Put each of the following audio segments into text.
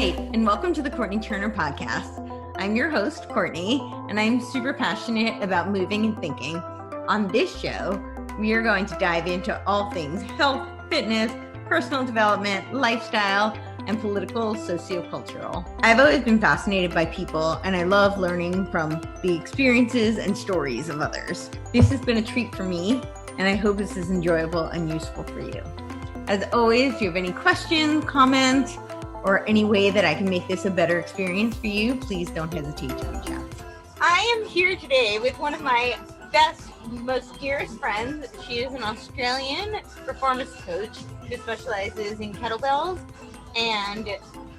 right, and welcome to the Courtenay Turner podcast. I'm your host, Courtenay, and I'm super passionate about moving and thinking. On this show, we are going to dive into all things health, fitness, personal development, lifestyle, and political, sociocultural. I've always been fascinated by people, and I love learning from the experiences and stories of others. This has been a treat for me, and I hope this is enjoyable and useful for you. As always, if you have any questions, comments, or any way that I can make this a better experience for you, please don't hesitate to reach out. I am here today with one of my best, most dearest friends. She is an Australian performance coach who specializes in kettlebells and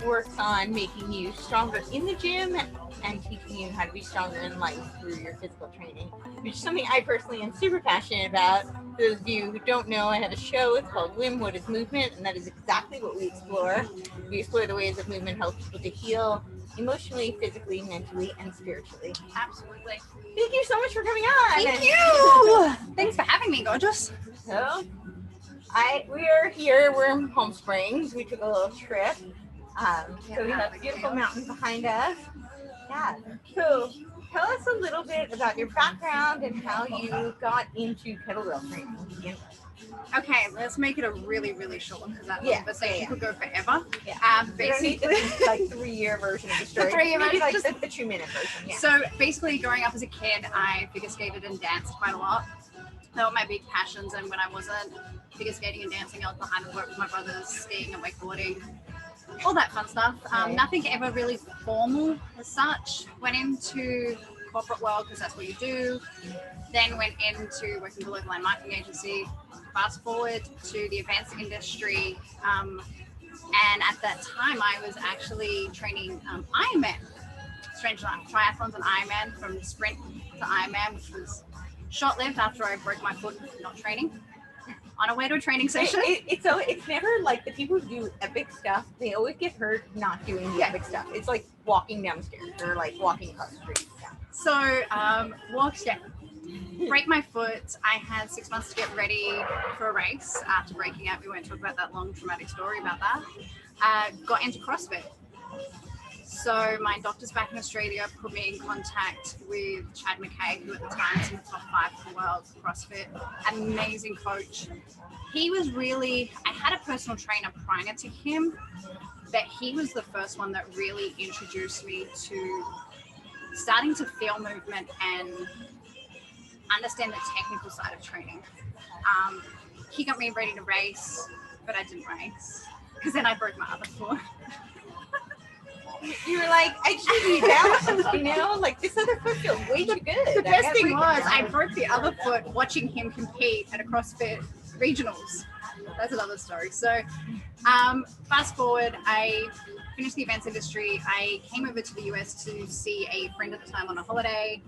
works on making you stronger in the gym and teaching you how to be stronger in life through your physical training, which is something I personally am super passionate about. For those of you who don't know, I have a show. It's called WIM, What is Movement? And that is exactly what we explore. We explore the ways that movement helps people to heal emotionally, physically, mentally, and spiritually. Absolutely. Thank you so much for coming on. Thank you. Thanks for having me, gorgeous. So, we are here. We're in Palm Springs. We took a little trip. So we have beautiful mountains behind us. Yeah. So tell us a little bit about your background and how you got into kettlebell training to begin with. Okay, let's make it a really, really short one because that conversation could go forever. Yeah. Basically, like 3-year version of the story. The 3-year version, like just the 2-minute version. Yeah. So basically, growing up as a kid, I figure skated and danced quite a lot. They were my big passions, and when I wasn't figure skating and dancing, I was behind the work with my brothers, skiing and wakeboarding. All that fun stuff. Nothing ever really formal as such. Went into corporate world because that's what you do. Then went into working for a local line marketing agency. Fast forward to the events industry. And at that time, I was actually training Ironman. Strange enough, triathlons and Ironman, from sprint to Ironman, which was short-lived after I broke my foot not training. On a way to a training session. It's never like the people who do epic stuff, they always get hurt not doing the epic stuff. It's like walking down the stairs or like walking across the street. Yeah. So, break my foot. I had 6 months to get ready for a race after breaking out. We won't talk about that long traumatic story about that. Got into CrossFit. So my doctors back in Australia put me in contact with Chad McKay, who at the time was in the top 5 of the world for CrossFit. Amazing coach. He was really, I had a personal trainer prior to him, but he was the first one that really introduced me to starting to feel movement and understand the technical side of training. He got me ready to race, but I didn't race because then I broke my other foot. You were like, I just need balance, you know? Like, this other foot feels way too good. The best thing was, I broke the other foot watching him compete at a CrossFit regionals. That's another story. So, fast forward, I finished the events industry. I came over to the US to see a friend at the time on a holiday.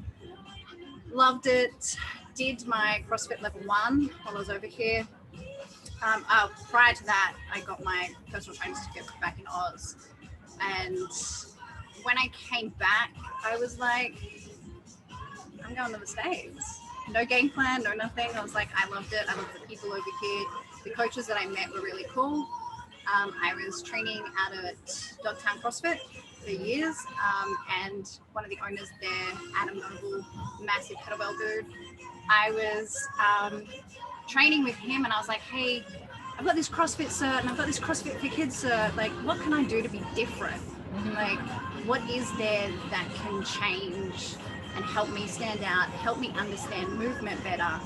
Loved it. Did my CrossFit level 1 while I was over here. Prior to that, I got my personal training certificate back in Oz. And when I came back, I was like, I'm going to the States. No game plan, no nothing. I was like, I loved it. I loved the people over here. The coaches that I met were really cool. I was training out at Dogtown CrossFit for years. And one of the owners there, Adam Noble, massive kettlebell dude, I was training with him and I was like, hey, I've got this CrossFit cert and I've got this CrossFit for Kids cert. Like, what can I do to be different? Like, what is there that can change and help me stand out, help me understand movement better?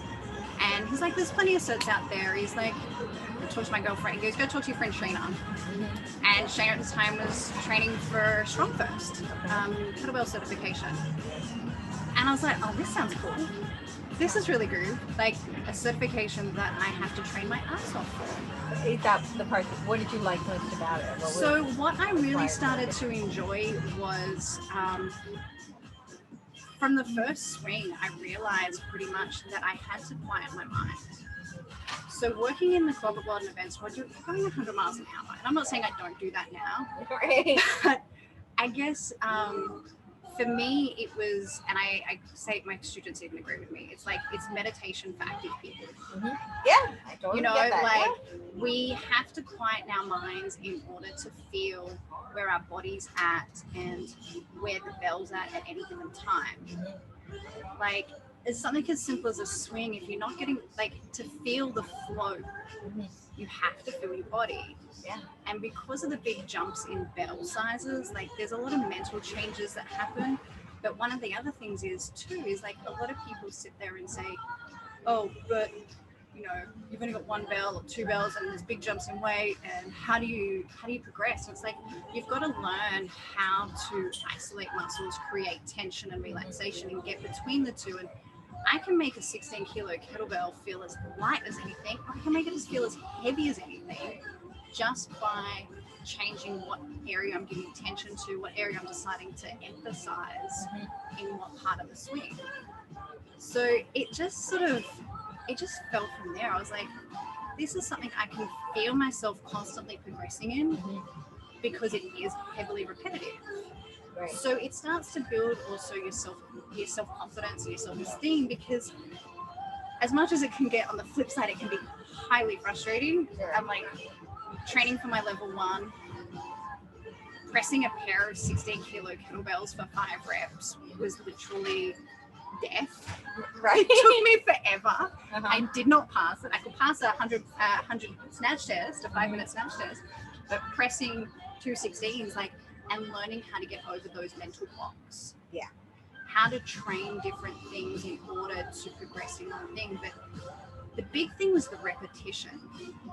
And he's like, there's plenty of certs out there. He's like, I talked to my girlfriend. He goes, go talk to your friend Shayna. And Shayna at the time was training for Strong First, kettlebell certification. And I was like, oh, this sounds cool. This is really good. Like a certification that I have to train my ass off for. That's the part. What did you like most about it? What I really started to enjoy was from the first swing, I realized pretty much that I had to quiet my mind. So working in the corporate world and events, we're going 100 miles an hour. And I'm not saying I don't do that now. Right. But I guess for me, it was, and I say my students even agree with me, it's like, it's meditation for active people. Yeah, I totally get that. Like we have to quieten our minds in order to feel where our body's at and where the bell's at any given time. Like, it's something as simple as a swing. If you're not getting, like, to feel the flow, you have to feel your body. Yeah. And because of the big jumps in bell sizes, like, there's a lot of mental changes that happen. But one of the other things is like, a lot of people sit there and say, oh, but you've only got one bell or two bells and there's big jumps in weight, and how do you progress? And it's like, you've got to learn how to isolate muscles, create tension and relaxation, and get between the two. And I can make a 16 kilo kettlebell feel as light as anything, or I can make it feel as heavy as anything, just by changing what area I'm giving attention to, what area I'm deciding to emphasize in what part of the swing. So it just fell from there. I was like, this is something I can feel myself constantly progressing in, because it is heavily repetitive. Right. So it starts to build also your self-confidence and your self-esteem, because as much as it can get, on the flip side, it can be highly frustrating. Sure. I'm like, training for my level 1, pressing a pair of 16 kilo kettlebells for 5 reps was literally death. Right. It took me forever. I did not pass it. I could pass a 100 snatch test, a 5-minute snatch test, but pressing 2 16s, like, and learning how to get over those mental blocks. Yeah. How to train different things in order to progress in one thing. But the big thing was the repetition.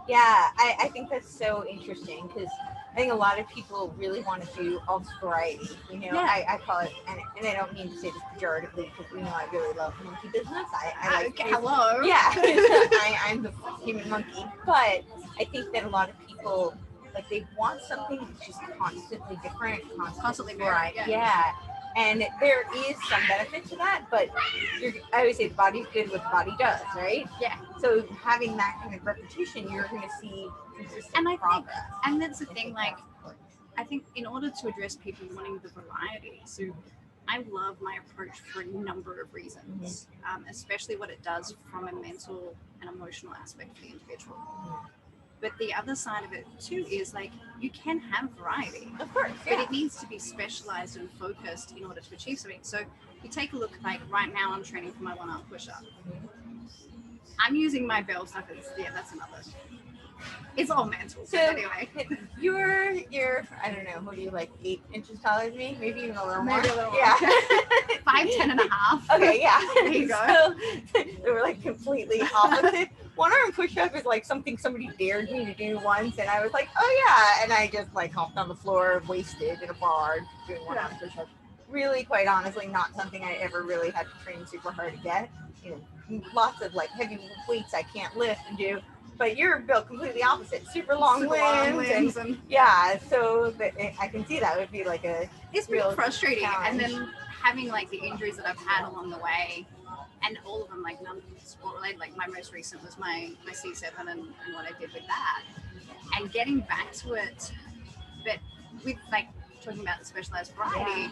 Yeah, I think that's so interesting, because I think a lot of people really want to do all this variety. I call it, and I don't mean to say this pejoratively, because I really love monkey business. I like hello. Yeah, I'm the human monkey. But I think that a lot of people, like, they want something that's just constantly different, constantly variety. Yeah. And there is some benefit to that, but I always say the body's good what the body does, right? Yeah. So having that kind of repetition, you're going to see consistent progress. And that's the thing, like, I think in order to address people wanting the variety, so I love my approach for a number of reasons, especially what it does from a mental and emotional aspect for the individual. But the other side of it too is, like, you can have variety, of course, but it needs to be specialized and focused in order to achieve something. So you take a look, like, right now I'm training for my 1-arm push-up. I'm using my bell stuff as, that's another. It's all mental. So anyway, you're I don't know, what do you, like, 8 inches taller than me? Maybe even a little more. Maybe a little more. Yeah. 5'10" and a half. Okay, yeah. There you go. So we're, like, completely opposite. 1-arm push-up is like something somebody dared me to do once, and I was like, oh yeah, and I just, like, hopped on the floor, wasted in a bar doing 1-arm push-up. Really, quite honestly, not something I ever really had to train super hard to get. Lots of, like, heavy weights I can't lift and do. But you're built completely opposite. Super long limbs. And yeah, so I can see that would be like it's real frustrating. Challenge. And then having, like, the injuries that I've had along the way, and all of them, like, none sport related. Like, my most recent was my C7 and what I did with that, and getting back to it. But with, like, talking about the specialized variety,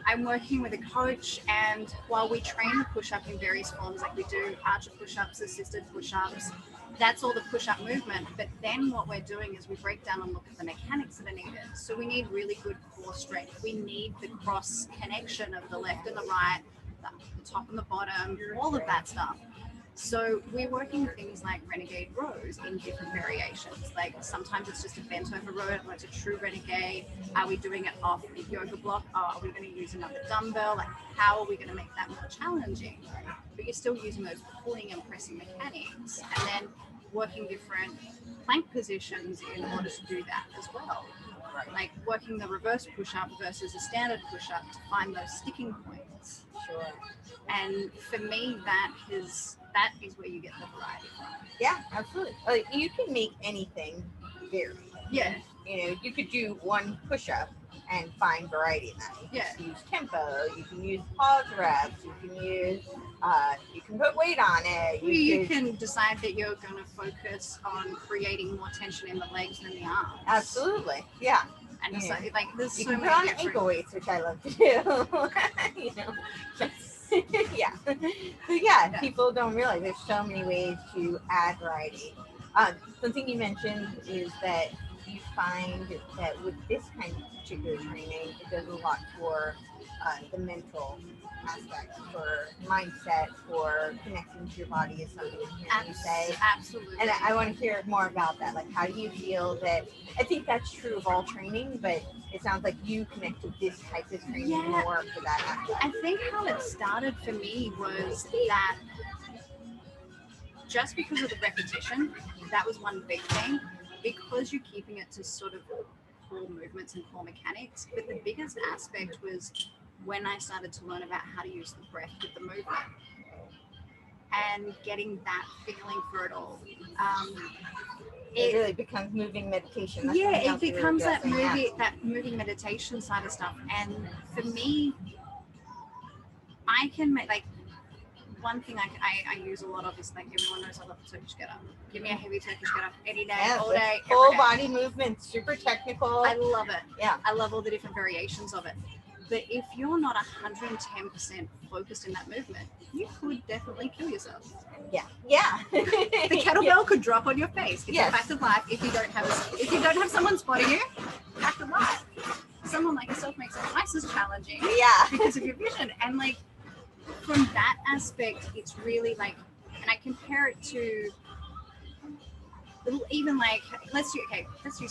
I'm working with a coach, and while we train the push-up in various forms, like we do archer push-ups, assisted push-ups, that's all the push-up movement. But then what we're doing is we break down and look at the mechanics that are needed. So we need really good core strength. We need the cross connection of the left and the right, the top and the bottom, all of that stuff. So we're working things like renegade rows in different variations. Like, sometimes it's just a bent over row, or it's a true renegade. Are we doing it off the yoga block? Are we going to use another dumbbell? Like, how are we going to make that more challenging? But you're still using those pulling and pressing mechanics, and then working different plank positions in order to do that as well. Like working the reverse push-up versus a standard push-up to find those sticking points. Sure. And for me, that is where you get the variety from. Yeah, absolutely. Like, you can make anything vary. Yeah. You could do one push-up and find variety in that. You can use tempo, you can use pause reps, you can put weight on it. You can decide that you're going to focus on creating more tension in the legs than the arms. Absolutely. Yeah. And it's like there's you so can many put on different... ankle weights, which I love to do. You know, just, yeah. So yeah, people don't realize there's so many ways to add variety. Something you mentioned is that you find that with this kind of particular training, it does a lot for the mental aspect, for mindset, for connecting to your body is something I'm hearing you say. Absolutely. And I want to hear more about that. Like, how do you feel that, I think that's true of all training, but it sounds like you connect to this type of training more for that aspect. I think how it started for me was that just because of the repetition, that was one big thing, because you're keeping it to sort of core movements and core mechanics. But the biggest aspect was when I started to learn about how to use the breath with the movement and getting that feeling for it all. It really becomes moving meditation. That's it becomes that moving meditation side of stuff. And for me, I can make, like, one thing I use a lot of is, like, everyone knows I love the Turkish get up. Give me a heavy Turkish get up any day, all day, every full day. body movement, super technical. I love it. Yeah. I love all the different variations of it. But if you're not 110% focused in that movement, you could definitely kill yourself. Yeah. The kettlebell could drop on your face. It's a fact of life. If you don't have someone spotting you, fact of life. Someone like yourself makes it twice as challenging. Yeah. Because of your vision. And, like, from that aspect, it's really like, and I compare it to even like, let's use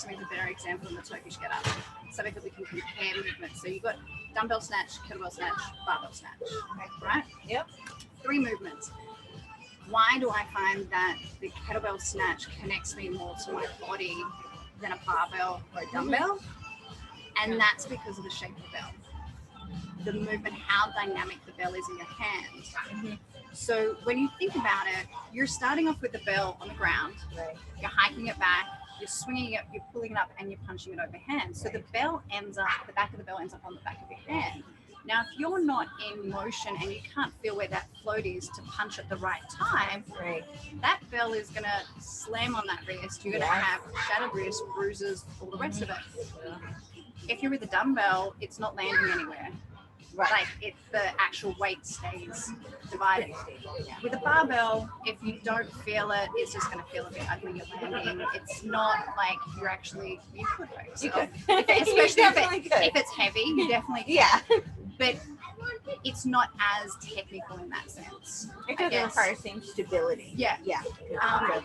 something, a better example than the Turkish get up, something that we can compare movements. So you've got dumbbell snatch, kettlebell snatch, barbell snatch, right? Yep. 3 movements. Why do I find that the kettlebell snatch connects me more to my body than a barbell or a dumbbell? And that's because of the shape of the bell. The movement, how dynamic the bell is in your hand. So when you think about it, you're starting off with the bell on the ground, you're hiking it back, you're swinging it, you're pulling it up, and you're punching it overhand. So the back of the bell ends up on the back of your hand. Now, if you're not in motion and you can't feel where that float is to punch at the right time, that bell is going to slam on that wrist. You're going to have shattered wrist, bruises, all the rest of it. If you're with a dumbbell, it's not landing anywhere. Like, the actual weight stays divided. With a barbell, if you don't feel it, it's just going to feel a bit ugly. You're landing. It's not like you could hurt yourself. Especially if it's heavy, you definitely can. Yeah. But it's not as technical in that sense. It doesn't require the same stability. Yeah.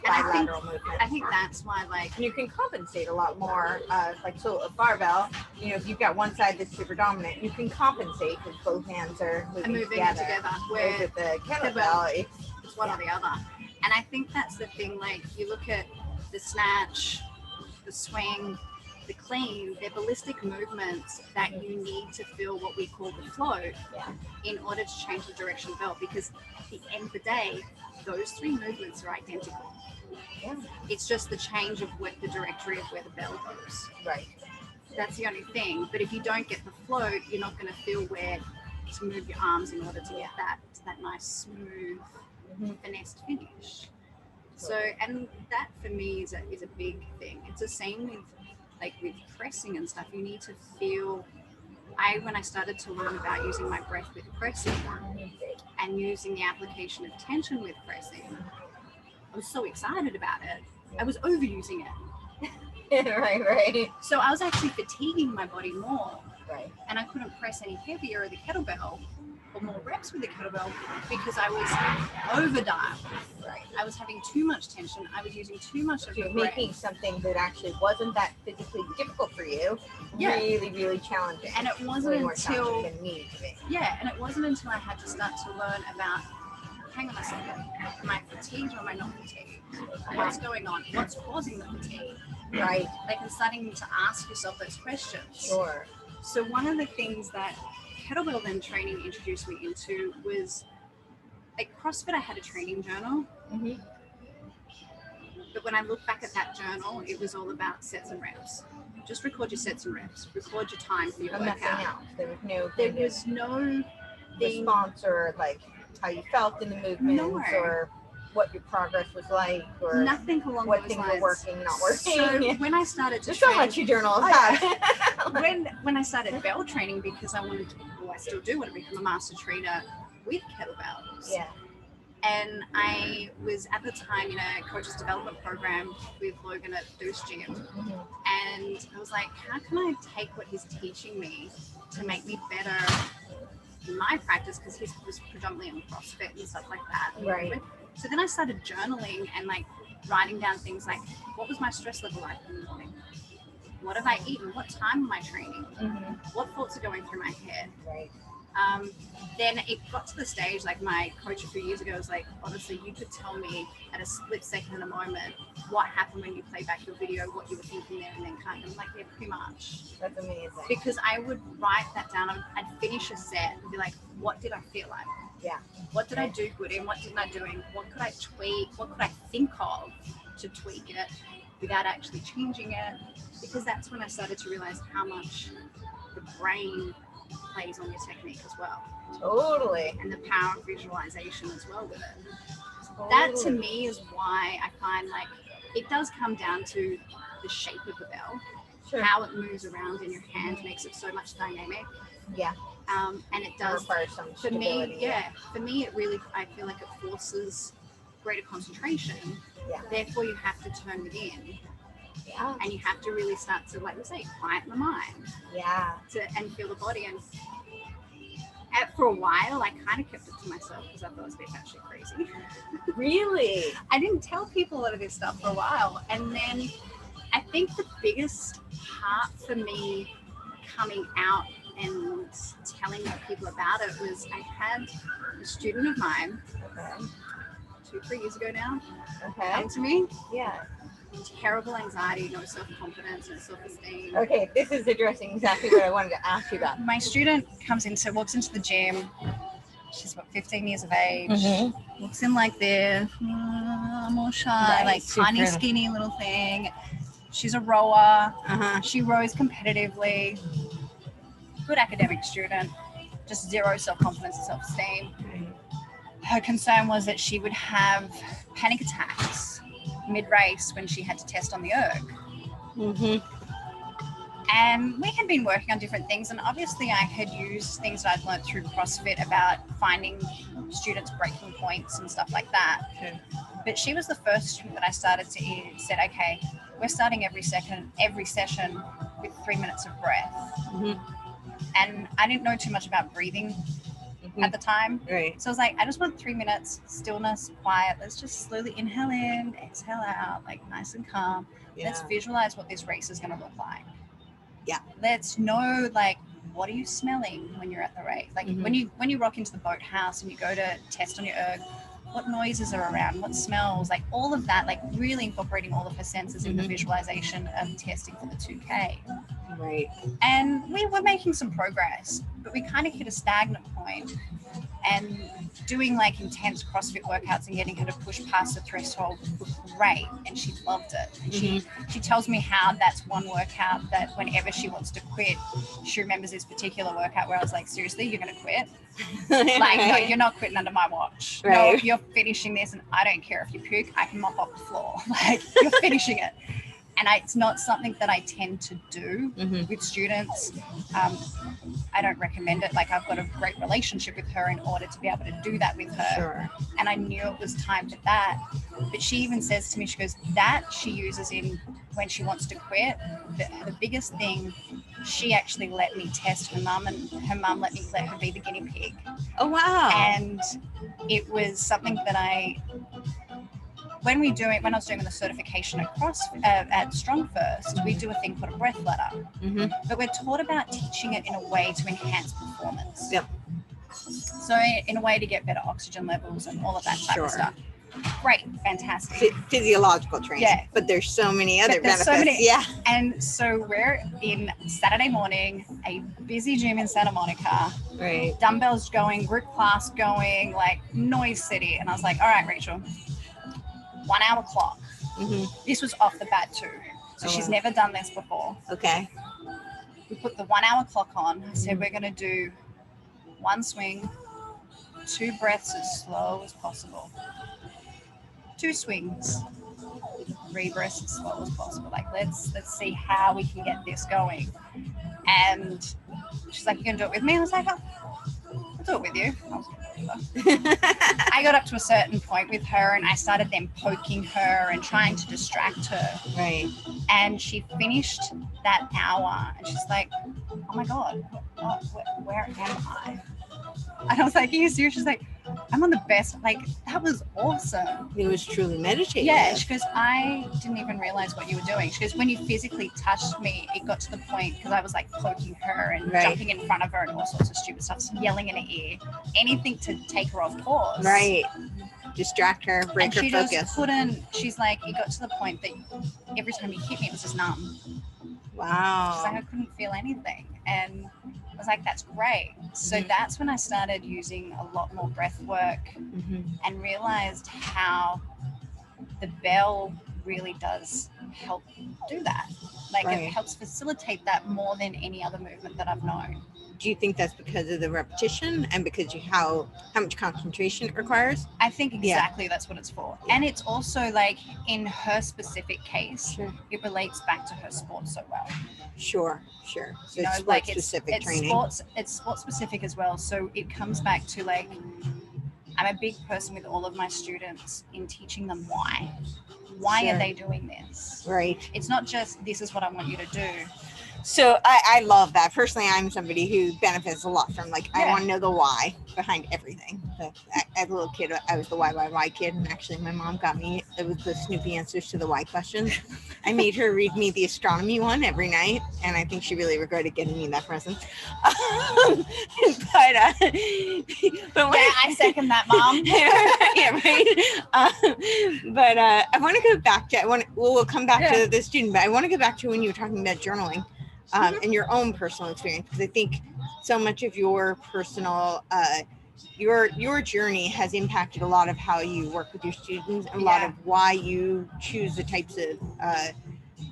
Bilateral movement. I think that's why, like, and you can compensate a lot more. Like, so a barbell, you know, if you've got one side that's super dominant, you can compensate because both hands are moving together. Whereas with the kettlebell, it's one or the other. And I think that's the thing. Like, you look at the snatch, the swing, the clean, they're ballistic movements that you need to feel what we call the float in order to change the direction of the bell, because at the end of the day, those 3 movements are identical. It's just the change of the directory of where the bell goes. That's the only thing. But if you don't get the float, you're not going to feel where to move your arms in order to get that nice, smooth, finessed finish. So, and that for me is a big thing. It's the same with pressing and stuff. You need to feel. When I started to learn about using my breath with pressing and using the application of tension with pressing, I was so excited about it. I was overusing it. Right. So I was actually fatiguing my body more. And I couldn't press any heavier with the kettlebell or more reps with the kettlebell because I was over-dialed. I was having too much tension. I was using too much of the breath. Making something that actually wasn't that physically difficult for you really, really challenging. And it wasn't until and it wasn't until I had to start to learn about, hang on a second, am I fatigued or am I not fatigued? What's going on? What's causing the fatigue? Like, and starting to ask yourself those questions. So one of the things that kettlebell then training introduced me into was, like, CrossFit, I had a training journal. But when I look back at that journal, it was all about sets and reps. Just record your sets and reps. Record your time for your workout. There was no response or like how you felt in the movements or what your progress was like or nothing along what those things lines. were working, not working. So when I started to there's so much you journal about. when I started bell training, because I wanted to, well, I still do want to become a master trainer with kettlebells. Yeah. And I was at the time in a coach's development program with Logan at Deuce Gym. Mm-hmm. And I was like, how can I take what he's teaching me to make me better in my practice? Because he was predominantly on CrossFit and stuff like that. Right. So then I started journaling and like writing down things like, what was my stress level like in the morning? What have I eaten? What time am I training? Mm-hmm. What thoughts are going through my head? Right. Then it got to the stage, like my coach a few years ago was like, honestly, you could tell me at a split second in a moment what happened when you play back your video, what you were thinking there, and then kind of like, yeah, pretty much. That's amazing. Because I would write that down. I'd finish a set and be like, what did I feel like? Yeah. What did I do good in? What didn't I do in? What could I tweak? What could I think of to tweak it without actually changing it? Because that's when I started to realize how much the brain plays on your technique as well. Totally. And the power of visualization as well with it. Totally. That to me is why I find like it does come down to the shape of the bell. Sure. How it moves around in your hand makes it so much dynamic. Yeah. And it does require some for stability. me, for me it really, I feel like it forces greater concentration. Yeah. Therefore you have to turn within. Yeah. And you have to really start to, like we say, quieten the mind. Yeah. And feel the body. And for a while, I kind of kept it to myself because I thought it was a bit actually crazy. Really? I didn't tell people a lot of this stuff for a while. And then I think the biggest part for me coming out and telling people about it was I had a student of mine, 2-3 years ago now, come to me. Yeah. Terrible anxiety, no self-confidence, no self-esteem. Okay, this is addressing exactly what I wanted to ask you about. My student walks into the gym. She's about 15 years of age. Mm-hmm. Looks in like this. I'm all shy, Right, like super. tiny, skinny little thing. She's a rower. Uh-huh. She rows competitively. Good academic student. Just zero self-confidence and self-esteem. Her concern was that she would have panic attacks mid-race when she had to test on the erg. Mm-hmm. And we had been working on different things, and obviously I had used things that I'd learned through CrossFit about finding students' breaking points and stuff like that. Okay. But she was the first student that I started to said, okay, we're starting every session with 3 minutes of breath. Mm-hmm. And I didn't know too much about breathing at the time. Right. So I was like, I just want 3 minutes, stillness, quiet. Let's just slowly inhale in, exhale out, like nice and calm. Yeah. Let's visualize what this race is going to look like. Yeah. Let's know, like, what are you smelling when you're at the race? Like when you rock into the boathouse and you go to test on your erg, what noises are around, what smells, like all of that, like really incorporating all of her senses in the visualization of testing for the 2K. Right. And we were making some progress, but we kind of hit a stagnant point. And doing like intense CrossFit workouts and getting her to push past the threshold was great, and she loved it. And she tells me how that's one workout that whenever she wants to quit, she remembers this particular workout where I was like, seriously, you're going to quit? Like, no, you're not quitting under my watch. Right. No, you're finishing this, and I don't care if you puke, I can mop up the floor. Like, you're finishing it. And it's not something that I tend to do with students. I don't recommend it. Like, I've got a great relationship with her in order to be able to do that with her. Sure. And I knew it was time for that. But she even says to me, she goes, that she uses in when she wants to quit. The biggest thing, she actually let me test her mum, and her mum let her be the guinea pig. Oh, wow. And it was something that when I was doing the certification at Strong First, we do a thing called a breath ladder. But we're taught about teaching it in a way to enhance performance. Yep. So in a way to get better oxygen levels and all of that type of stuff. Great, fantastic. Physiological training. Yeah. But there's so many other benefits. Yeah. And so we're in Saturday morning, a busy gym in Santa Monica. Right. Dumbbells going, group class going, like noise city. And I was like, all right, Rachel, 1 hour clock. This was off the bat too. So she's never done this before. Okay. We put the 1 hour clock on. I said, we're going to do 1 swing, 2 breaths as slow as possible. 2 swings, rebreath as slow as possible. Like, let's see how we can get this going. And she's like, you can do it with me? I was like, oh, I'll do it with you. I got up to a certain point with her and I started then poking her and trying to distract her. Right. And she finished that hour and she's like, oh my God, where am I? And I was like, are you serious? She's like, I'm on the best. Like, that was awesome. It was truly meditative. Yeah, she goes, I didn't even realize what you were doing. She goes, when you physically touched me, it got to the point, because I was like poking her and jumping in front of her and all sorts of stupid stuff, yelling in her ear, anything to take her off course. Right. Distract her, break and her she focus. Just couldn't, she's like, it got to the point that every time you hit me, it was just numb. Wow. She's like, I couldn't feel anything. And I was like, that's great. So that's when I started using a lot more breath work and realized how the bell really does help do that. Like it helps facilitate that more than any other movement that I've known. Do you think that's because of the repetition and because how much concentration it requires? I think exactly that's what it's for. And it's also like in her specific case, it relates back to her sport so well. Sure. So you know, it's like specific training. It's sport specific as well. So it comes back to like, I'm a big person with all of my students in teaching them why. Why are they doing this? Right. It's not just, this is what I want you to do. So I love that. Personally, I'm somebody who benefits a lot from I want to know the why behind everything. So as a little kid, I was the why kid. And actually my mom got me, it was the Snoopy answers to the why questions. I made her read me the astronomy one every night. And I think she really regretted getting me that present. But I second that, Mom. But I want to go back to, we'll come back to the student, but I want to go back to when you were talking about journaling. And your own personal experience, because I think so much of your personal, your journey has impacted a lot of how you work with your students and a lot of why you choose the types of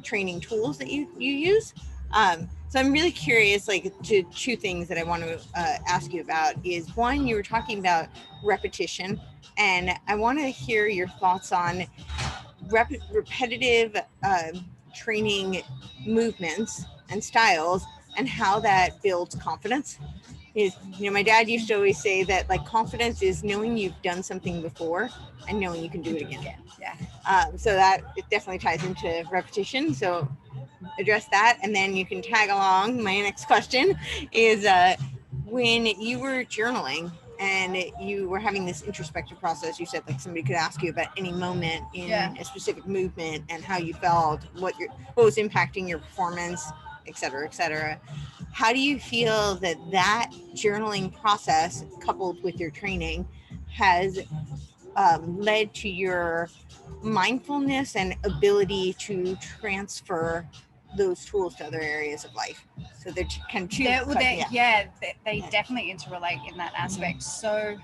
training tools that you use. So I'm really curious, to two things that I want to ask you about is one, you were talking about repetition, and I want to hear your thoughts on repetitive training movements and styles and how that builds confidence. My dad used to always say that confidence is knowing you've done something before and knowing you can do it again. So that it definitely ties into repetition. So address that, and then you can tag along. My next question is when you were journaling and you were having this introspective process, you said somebody could ask you about any moment in a specific movement and how you felt, what was impacting your performance, et cetera. How do you feel that journaling process coupled with your training has led to your mindfulness and ability to transfer those tools to other areas of life? So they're kind of they definitely interrelate in that aspect. So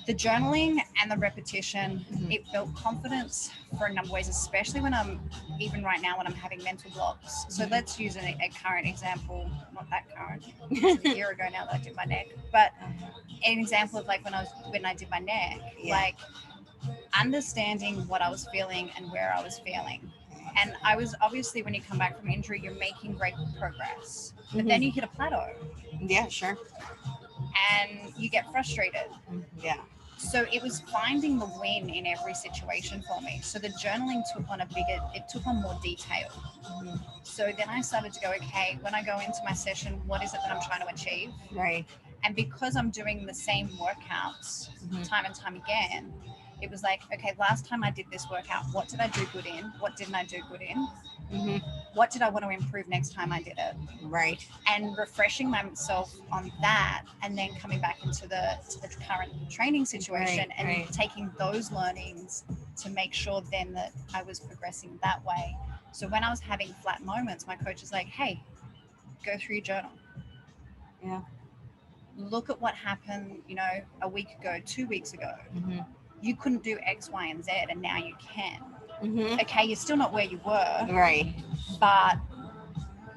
the journaling and the repetition, it built confidence for a number of ways, especially when even right now when I'm having mental blocks. So let's use a current example, not that current, it was a year ago now that I did my neck, but an example of when I did my neck, understanding what I was feeling and where I was feeling. And I was obviously, when you come back from injury, you're making great progress, but then you hit a plateau. Yeah, sure. And you get frustrated. Yeah. So it was finding the win in every situation for me. So the journaling took on more detail. So then I started to go, okay, when I go into my session, what is it that I'm trying to achieve? Right. And because I'm doing the same workouts time and time again, it was like, okay, last time I did this workout, what did I do good in? What didn't I do good in? What did I want to improve next time I did it? Right. And refreshing myself on that, and then coming back into the current training situation and taking those learnings to make sure then that I was progressing that way. So when I was having flat moments, my coach is like, hey, go through your journal. Yeah. Look at what happened, a week ago, 2 weeks ago. You couldn't do X, Y, and Z, and now you can. Okay, you're still not where you were. Right. But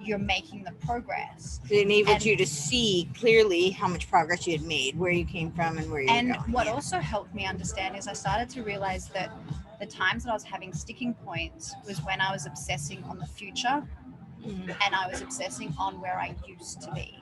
you're making the progress. It enabled you to see clearly how much progress you had made, where you came from and where you were going. And what also helped me understand is I started to realize that the times that I was having sticking points was when I was obsessing on the future and I was obsessing on where I used to be.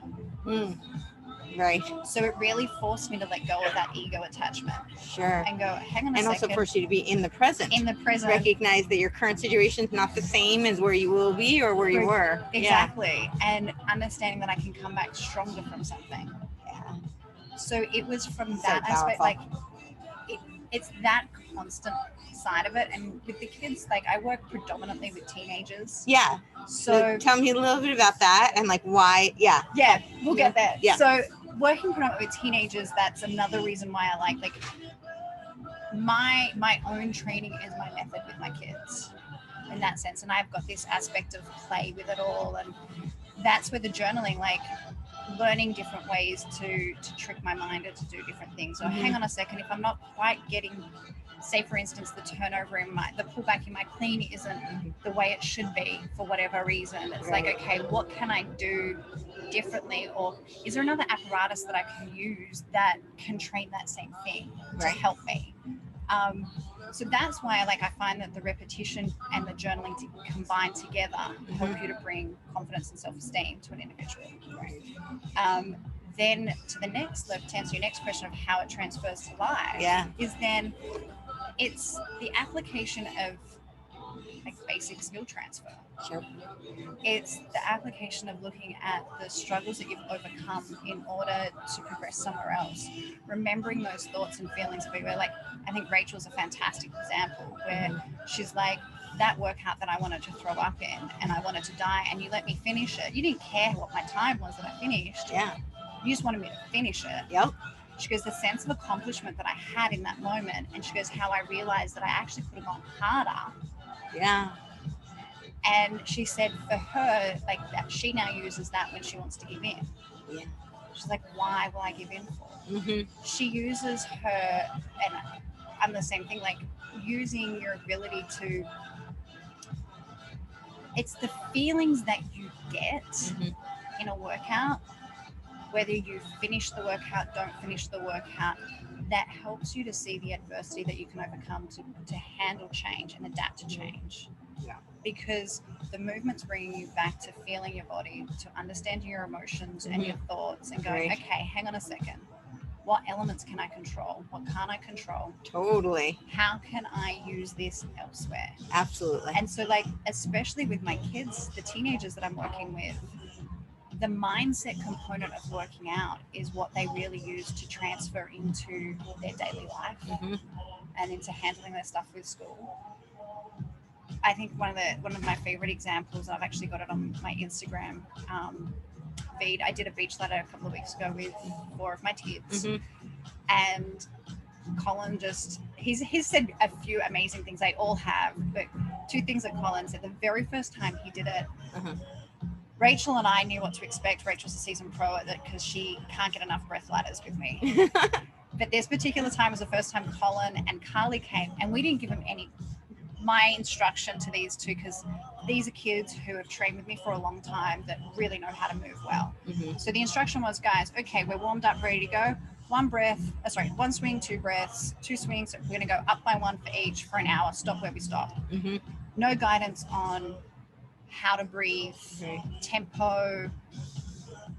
Right. So it really forced me to let go of that ego attachment. Sure. And go, hang on a second. And also forced you to be in the present. In the present. Recognize that your current situation is not the same as where you will be or where you were. Exactly. Yeah. And understanding that I can come back stronger from something. Yeah. So it was from that aspect, like it's that constant side of it. And with the kids, like I work predominantly with teenagers. Yeah. So tell me a little bit about that and like why. Yeah. Yeah, we'll get there. Yeah. So working predominantly with teenagers, that's another reason why I like my own training is my method with my kids in that sense. And I've got this aspect of play with it all. And that's where the journaling, like learning different ways to trick my mind or to do different things. So hang on a second, if I'm not quite getting, say for instance, the turnover in the pullback in my clean isn't the way it should be for whatever reason. It's like, okay, what can I do differently? Or is there another apparatus that I can use that can train that same thing to help me? So that's why I find that the repetition and the journaling combined together help you to bring confidence and self-esteem to an individual. Then to the next level, to answer your next question of how it transfers to life, is then it's the application of basic skill transfer. Sure. It's the application of looking at the struggles that you've overcome in order to progress somewhere else. Remembering those thoughts and feelings of where, I think Rachel's a fantastic example where she's like, that workout that I wanted to throw up in and I wanted to die and you let me finish it. You didn't care what my time was that I finished. Yeah. You just wanted me to finish it. Yep. She goes, the sense of accomplishment that I had in that moment. And she goes, how I realized that I actually could have gone harder. Yeah. And she said for her, that she now uses that when she wants to give in. Yeah. She's like, why will I give in for? Mm-hmm. She uses her, and I'm the same thing, using your ability to, it's the feelings that you get in a workout, whether you finish the workout, don't finish the workout, that helps you to see the adversity that you can overcome to handle change and adapt to change. Yeah. Because the movement's bringing you back to feeling your body, to understanding your emotions and your thoughts and going, okay, hang on a second. What elements can I control? What can't I control? Totally. How can I use this elsewhere? Absolutely. And so especially with my kids, the teenagers that I'm working with, the mindset component of working out is what they really use to transfer into their daily life and into handling their stuff with school. I think one of my favorite examples, I've actually got it on my Instagram feed. I did a beach ladder a couple of weeks ago with 4 of my kids, and Colin he's said a few amazing things. They all have, but 2 things that Colin said. The very first time he did it, Rachel and I knew what to expect. Rachel's a seasoned pro at it because she can't get enough breath ladders with me. But this particular time was the first time Colin and Kylie came, and we didn't give them my instruction to these 2, because these are kids who have trained with me for a long time that really know how to move well. So the instruction was, guys, okay, we're warmed up, ready to go. 1 swing, 2 breaths, 2 swings. So we're going to go up by 1 for each for an hour, stop where we stop. No guidance on how to breathe, tempo.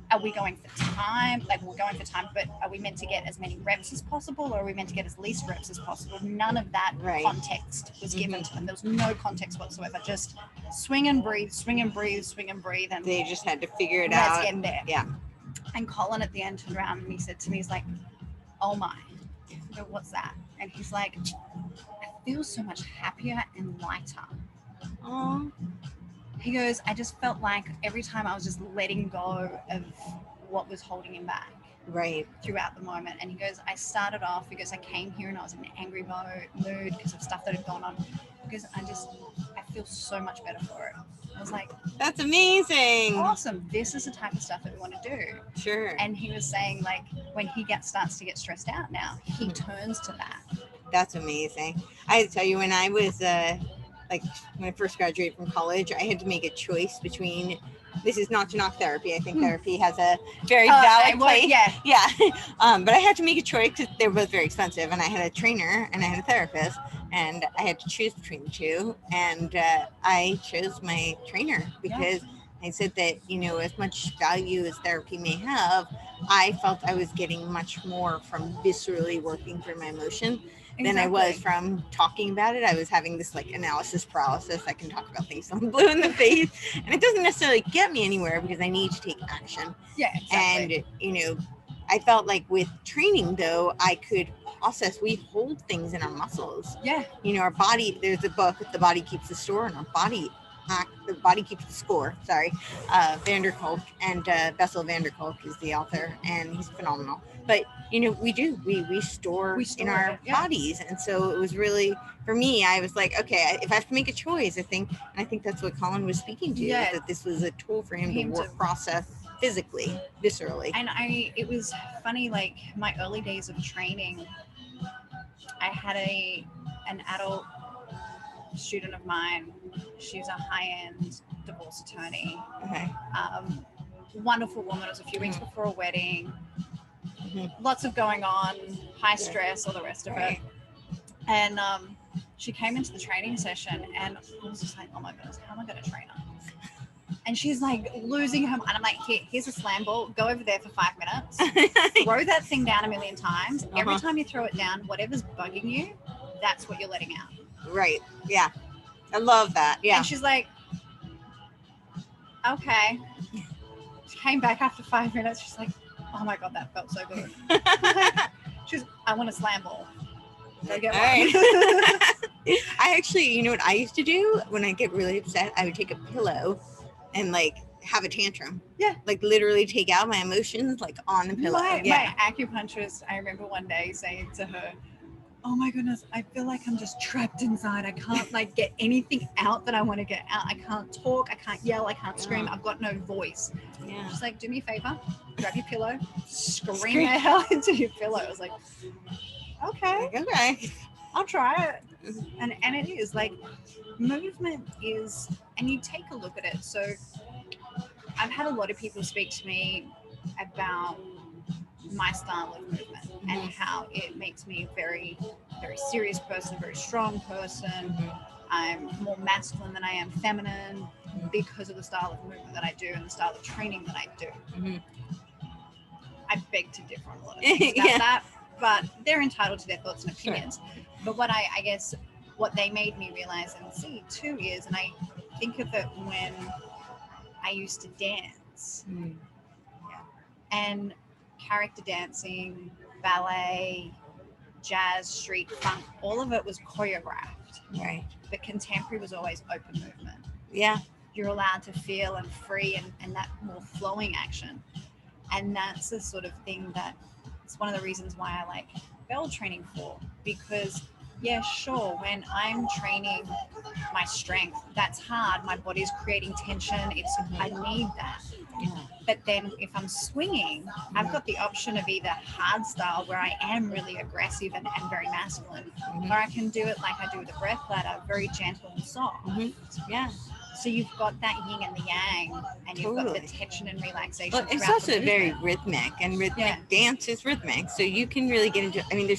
Are we going for time? We're going for time, but are we meant to get as many reps as possible, or are we meant to get as least reps as possible? None of that context was given to them. There was no context whatsoever. Just swing and breathe, swing and breathe, swing and breathe. And they just had to figure it out. Let's get there. Yeah. And Colin at the end turned around and he said to me, he's like, oh my. I go, what's that? And he's like, I feel so much happier and lighter. Oh. He goes, I just felt like every time I was just letting go of what was holding him back throughout the moment. And he goes, I started off because I came here and I was in an angry mood because of stuff that had gone on. Because I feel so much better for it. I was like, that's amazing. Awesome. This is the type of stuff that we want to do. Sure. And he was saying, when he starts to get stressed out now, he turns to that. That's amazing. I tell you, when I was like when I first graduated from college, I had to make a choice between. This is not to knock therapy. I think therapy has a very valid place. Yeah. But I had to make a choice because they were both very expensive, and I had a trainer and I had a therapist, and I had to choose between the two. And I chose my trainer because I said that, you know, as much value as therapy may have, I felt I was getting much more from viscerally working through my emotions than I was from talking about it. I was having this like analysis paralysis. I can talk about things till I'm blue in the face, and it doesn't necessarily get me anywhere because I need to take action. Yeah, exactly. And, you know, I felt like with training, though, I could process. We hold things in our muscles. Yeah. You know, our body, there's a book, The Body Keeps the Store, and our body, the body keeps the score. Sorry. Vanderkolk, and Bessel Vanderkolk is the author, and he's phenomenal. But, you know, we store in our bodies. And so it was really, for me, I was like, okay, if I have to make a choice, I think that's what Colin was speaking to, that this was a tool for him to work, process physically, viscerally. And it was funny, like my early days of training, I had an adult student of mine. She's a high-end divorce attorney. Okay. Wonderful woman. It was a few weeks before a wedding. Lots of going on, high stress, all the rest of it. And she came into the training session, and I was just like, oh my goodness, how am I going to train her? And she's like losing her mind. I'm like, here's a slam ball. Go over there for 5 minutes. Throw that thing down a million times. Every time you throw it down, whatever's bugging you, that's what you're letting out. Right. Yeah. I love that. Yeah. And she's like, okay. She came back after 5 minutes. She's like, oh my God, that felt so good. I want a slam ball. Go get one. I actually, you know what I used to do when I get really upset? I would take a pillow and like have a tantrum. Yeah. Like literally take out my emotions like on the pillow. My acupuncturist, I remember one day saying to her, oh my goodness, I feel like I'm just trapped inside. I can't like get anything out that I want to get out. I can't talk. I can't yell. I can't scream. I've got no voice. Yeah. She's like, do me a favor, grab your pillow, scream the hell into your pillow. I was like, okay, I'll try it. And it is like movement is, and you take a look at it. So I've had a lot of people speak to me about my style of movement and how it makes me a very, very serious person, a very strong person. I'm more masculine than I am feminine because of the style of movement that I do and the style of training that I do. I beg to differ on a lot of things about that, but they're entitled to their thoughts and opinions. But what I guess what they made me realize and see too is, and I think of it when I used to dance and character dancing, ballet, jazz, street, funk, all of it was choreographed. Right. But contemporary was always open movement. Yeah. You're allowed to feel and free and that more flowing action. And that's the sort of thing that it's one of the reasons why I like bell training for, because sure, when I'm training my strength, that's hard. My body's creating tension. I need that. But then if I'm swinging, I've got the option of either hard style where I am really aggressive and very masculine, or I can do it like I do with the breath ladder, very gentle and soft. Yeah. So you've got that yin and the yang, and you've got the tension and relaxation. Well, it's also very rhythmic, and rhythmic dance is rhythmic. So you can really get into, I mean,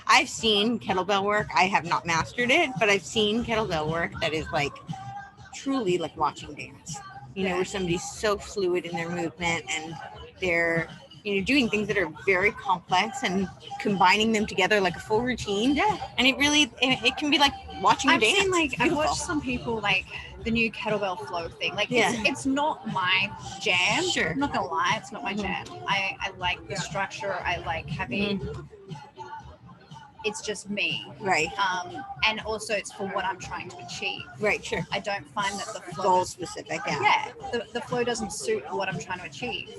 I've seen kettlebell work. I have not mastered it, but I've seen kettlebell work that is like truly like watching dance. You know, where somebody's so fluid in their movement and they're, you know, doing things that are very complex and combining them together like a full routine. Yeah. And it can be like watching a dance. I've watched some people like the new kettlebell flow thing. Like it's not my jam. Sure. I'm not gonna lie, it's not my jam. I like the structure. I like having it's just me. Right. And also it's for what I'm trying to achieve. Right, sure. I don't find that the flow goal specific, the flow doesn't suit what I'm trying to achieve.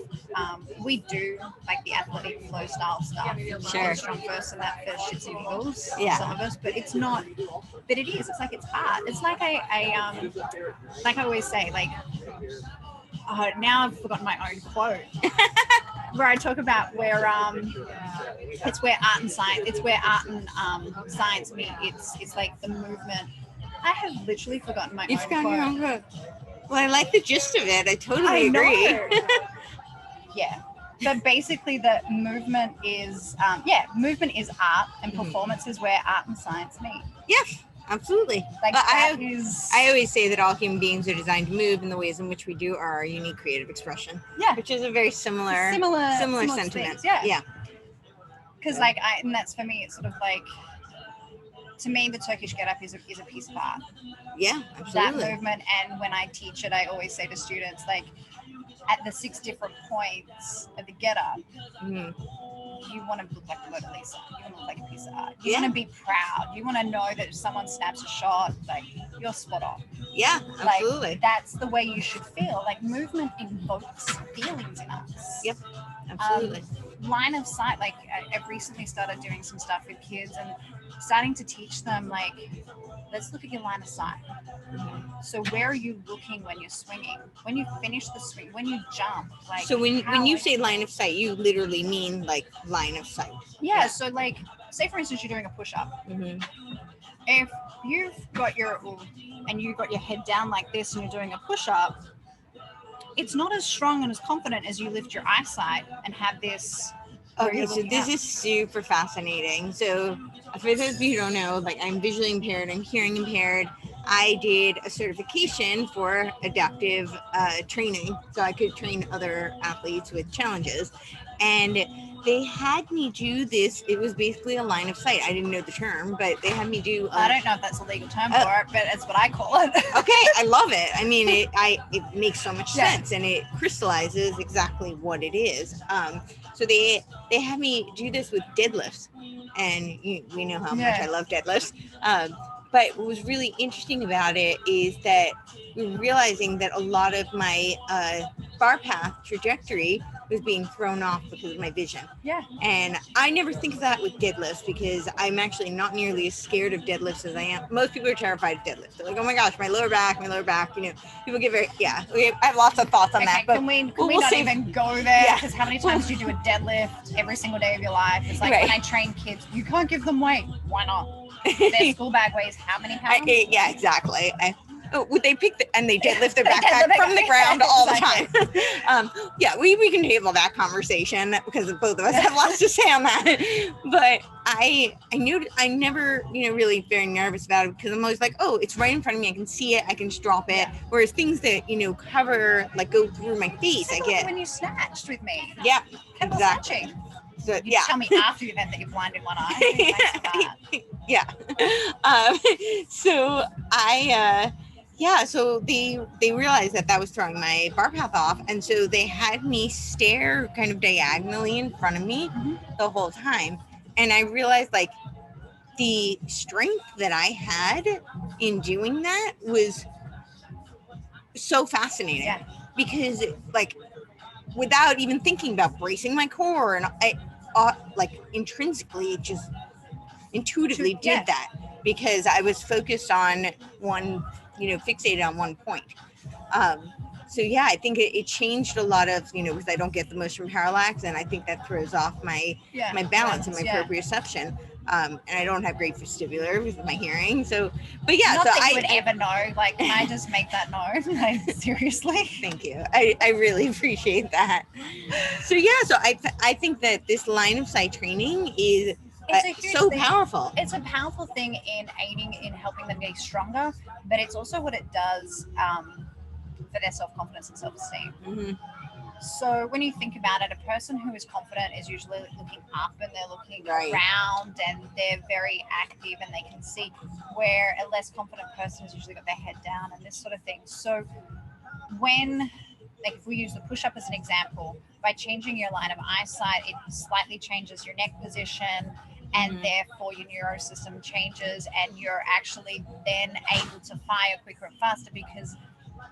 We do like the athletic flow style stuff. Sure. Strong person that for shits and giggles, some of us, but it's not, but it is. It's like it's art. It's like I like I always say, like now I've forgotten my own quote. Where I talk about where it's where art and science meet. It's like the movement. I have literally forgotten my You've own forgotten your quote. own quote. Well, I like the gist of it. I totally agree. Yeah. But basically the movement is movement is art, and performance is where art and science meet. Yes, absolutely. Like But I always say that all human beings are designed to move, and the ways in which we do are our unique creative expression. Yeah. Which is a very similar sentiment. Things, yeah. Because and that's for me, it's sort of like, to me, the Turkish get up is a piece of art. Yeah, absolutely. That movement, and when I teach it, I always say to students, like, at the 6 different points of the get up, you want to look like the Mona Lisa. You want to look like a piece of art. You want to be proud. You want to know that if someone snaps a shot, like, you're spot on. Yeah, absolutely. Like, that's the way you should feel. Like, movement invokes feelings in us. Yep, absolutely. Line of sight, like, I've recently started doing some stuff with kids and starting to teach them, like, let's look at your line of sight. So where are you looking when you're swinging? When you finish the swing, when you jump, like. So when you say line of sight, you literally mean like line of sight. Yeah. So like, say for instance, you're doing a push-up. If you've got your head down like this and you're doing a push-up, it's not as strong and as confident as you lift your eyesight and have this. Okay, so this is super fascinating. So for those of you who don't know, like, I'm visually impaired, I'm hearing impaired. I did a certification for adaptive training, so I could train other athletes with challenges. And they had me do this. It was basically a line of sight. I didn't know the term, but they had me do. I don't know if that's a legal term for it, but it's what I call it. Okay, I love it. I mean, it makes so much sense, and it crystallizes exactly what it is. So they had me do this with deadlifts, and we know how much I love deadlifts. But what was really interesting about it is that we're realizing that a lot of my bar path trajectory was being thrown off because of my vision. Yeah. And I never think of that with deadlifts, because I'm actually not nearly as scared of deadlifts as I am. Most people are terrified of deadlifts. They're like, oh my gosh, my lower back, people get very, I have lots of thoughts on that. But can we not even go there? Because how many times do you do a deadlift every single day of your life? It's like when I train kids, you can't give them weight. Why not? Their school bag weighs how many pounds? Yeah, exactly. They pick and they deadlift their backpack from the ground all the time. We can table that conversation because both of us have lots to say on that. But I knew I never really very nervous about it, because I'm always like, oh, it's right in front of me. I can see it. I can just drop it. Whereas things that cover, like, go through my face, I get. When you snatched with me. Yeah, exactly. Snatching. So, you tell me after you've had that you're blind in one eye. Yeah. So so they realized that was throwing my bar path off, and so they had me stare kind of diagonally in front of me the whole time. And I realized, like, the strength that I had in doing that was so fascinating, because, like, without even thinking about bracing my core, and I intrinsically just intuitively did that, because I was focused on one, fixated on one point. So I think it changed a lot of, because I don't get the most from parallax, and I think that throws off my balance and my proprioception. And I don't have great vestibular with my hearing. So, but not that you would ever know. Like, can I just make that known? Like, seriously? Thank you. I really appreciate that. So so I think that this line of sight training is so powerful. It's a powerful thing in aiding in helping them get stronger, but it's also what it does for their self-confidence and self-esteem. So when you think about it, a person who is confident is usually looking up, and they're looking around, and they're very active, and they can see, where a less confident person has usually got their head down and this sort of thing. So when, like, if we use the push-up as an example, by changing your line of eyesight, it slightly changes your neck position, and therefore your neurosystem changes, and you're actually then able to fire quicker and faster, because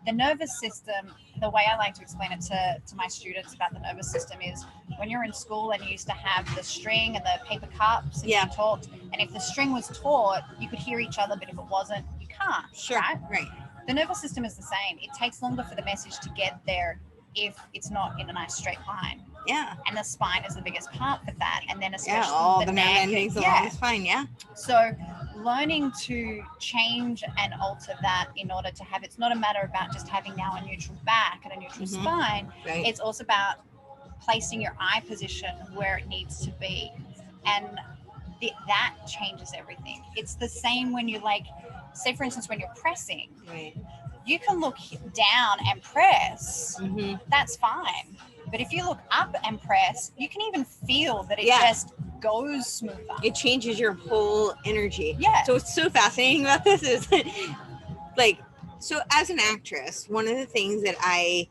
the nervous system, the way I like to explain it to my students about the nervous system is, when you're in school and you used to have the string and the paper cups and you talked, and if the string was taut, you could hear each other, but if it wasn't, you can't. Sure. Right. The nervous system is the same. It takes longer for the message to get there if it's not in a nice straight line. Yeah. And the spine is the biggest part for that. And then especially all the nerve endings along the spine. Yeah. So learning to change and alter that in order to have, it's not a matter about just having now a neutral back and a neutral spine. Right. It's also about placing your eye position where it needs to be. And that changes everything. It's the same when you like, say for instance, when you're pressing, Right. you can look down and press, that's fine. But if you look up and press, you can even feel that it just goes smoother. It changes your whole energy. Yeah. So what's so fascinating about this is like, so as an actress, one of the things that I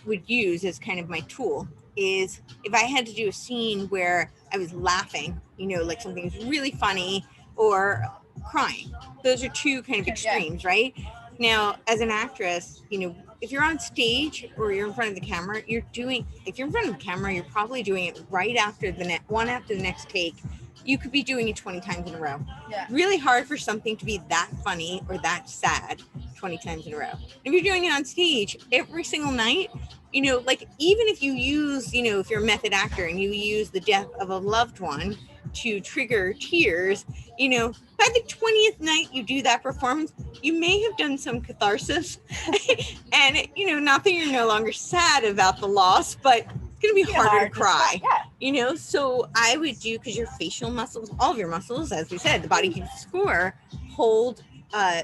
would use as kind of my tool is if I had to do a scene where I was laughing, you know, like something was really funny, or crying. Those are two kind of extremes, right? Now, as an actress, you know, if you're on stage or you're in front of the camera, if you're in front of the camera, you're probably doing it right after one after the next take. You could be doing it 20 times in a row. Yeah. Really hard for something to be that funny or that sad 20 times in a row. If you're doing it on stage every single night, you know, like even if you use, you know, if you're a method actor and you use the death of a loved one to trigger tears, you know, by the 20th night you do that performance, you may have done some catharsis. And, you know, not that you're no longer sad about the loss, but it's going to be harder to cry, you know? So I would do, because your facial muscles, all of your muscles, as we said, the body keeps score, hold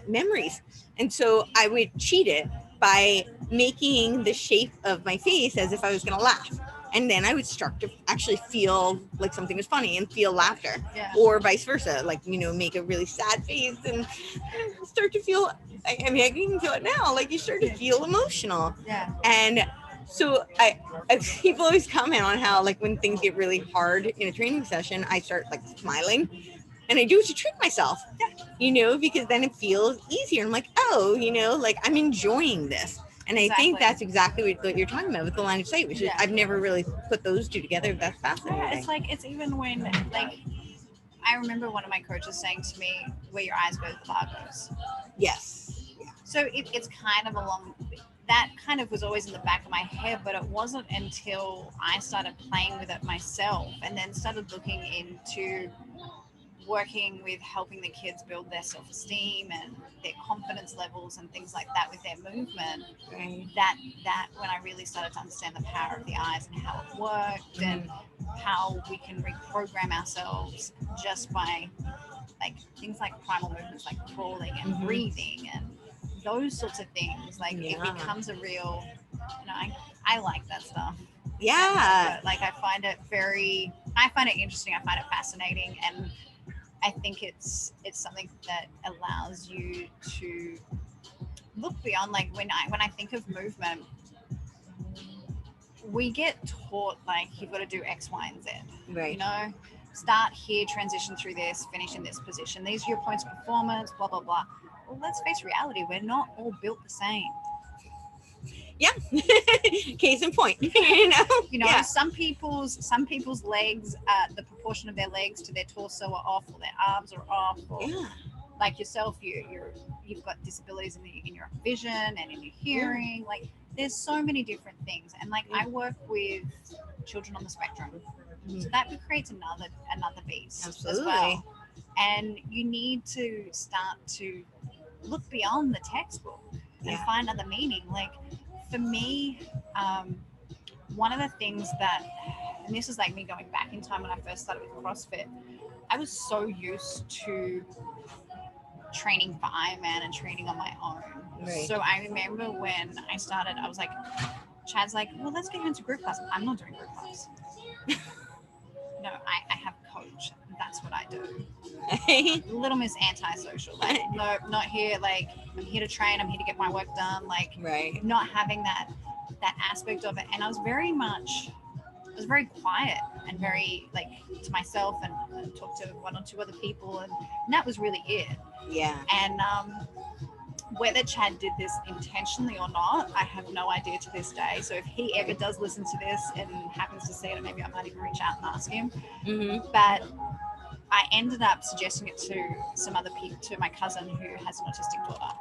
memories. And so I would cheat it by making the shape of my face as if I was going to laugh. And then I would start to actually feel like something was funny and feel laughter, or vice versa, like, you know, make a really sad face and start to feel, I mean, I can even feel it now, like you start to feel emotional. Yeah. And so people always comment on how, like, when things get really hard in a training session, I start like smiling, and I do it to trick myself, you know, because then it feels easier. I'm like, oh, you know, like I'm enjoying this. And I think that's exactly what you're talking about with the line of sight, which is, I've never really put those two together. That's fascinating. Yeah, it's like, it's even when, like, I remember one of my coaches saying to me, where your eyes go, the bar goes. Yes. Yeah. So it's kind of along, that kind of was always in the back of my head, but it wasn't until I started playing with it myself and then started looking into working with helping the kids build their self-esteem and their confidence levels and things like that with their movement, that when I really started to understand the power of the eyes and how it worked and how we can reprogram ourselves just by like things like primal movements like crawling and breathing and those sorts of things, like it becomes a real, you know, I like that stuff. Like I find it interesting, I find it fascinating, and I think it's something that allows you to look beyond, like when I think of movement, we get taught like you've got to do X, Y, and Z. Right. You know, start here, transition through this, finish in this position. These are your points of performance, blah, blah, blah. Well, let's face reality, we're not all built the same. Yeah. Case in point. you know, some people's legs, the proportion of their legs to their torso are off, or their arms are off, or like yourself, you've got disabilities in your vision and in your hearing. Like there's so many different things, and like I work with children on the spectrum, so that creates another beast. Absolutely. As well. And you need to start to look beyond the textbook and find other meaning. Like for me, one of the things that, and this is like me going back in time when I first started with CrossFit, I was so used to training for Ironman and training on my own. Right. So I remember when I started, I was like, Chad's like, well, let's get you into group class. I'm not doing group class. No, I have a coach. That's what I do. Little Miss Antisocial. Like, no, not here. Like, I'm here to train. I'm here to get my work done. Like, not having that aspect of it. And I was very quiet and very like to myself, and talked to one or two other people, and that was really it. Yeah. And whether Chad did this intentionally or not, I have no idea to this day. So if he ever does listen to this and happens to see it, maybe I might even reach out and ask him. But I ended up suggesting it to some other people, to my cousin who has an autistic daughter,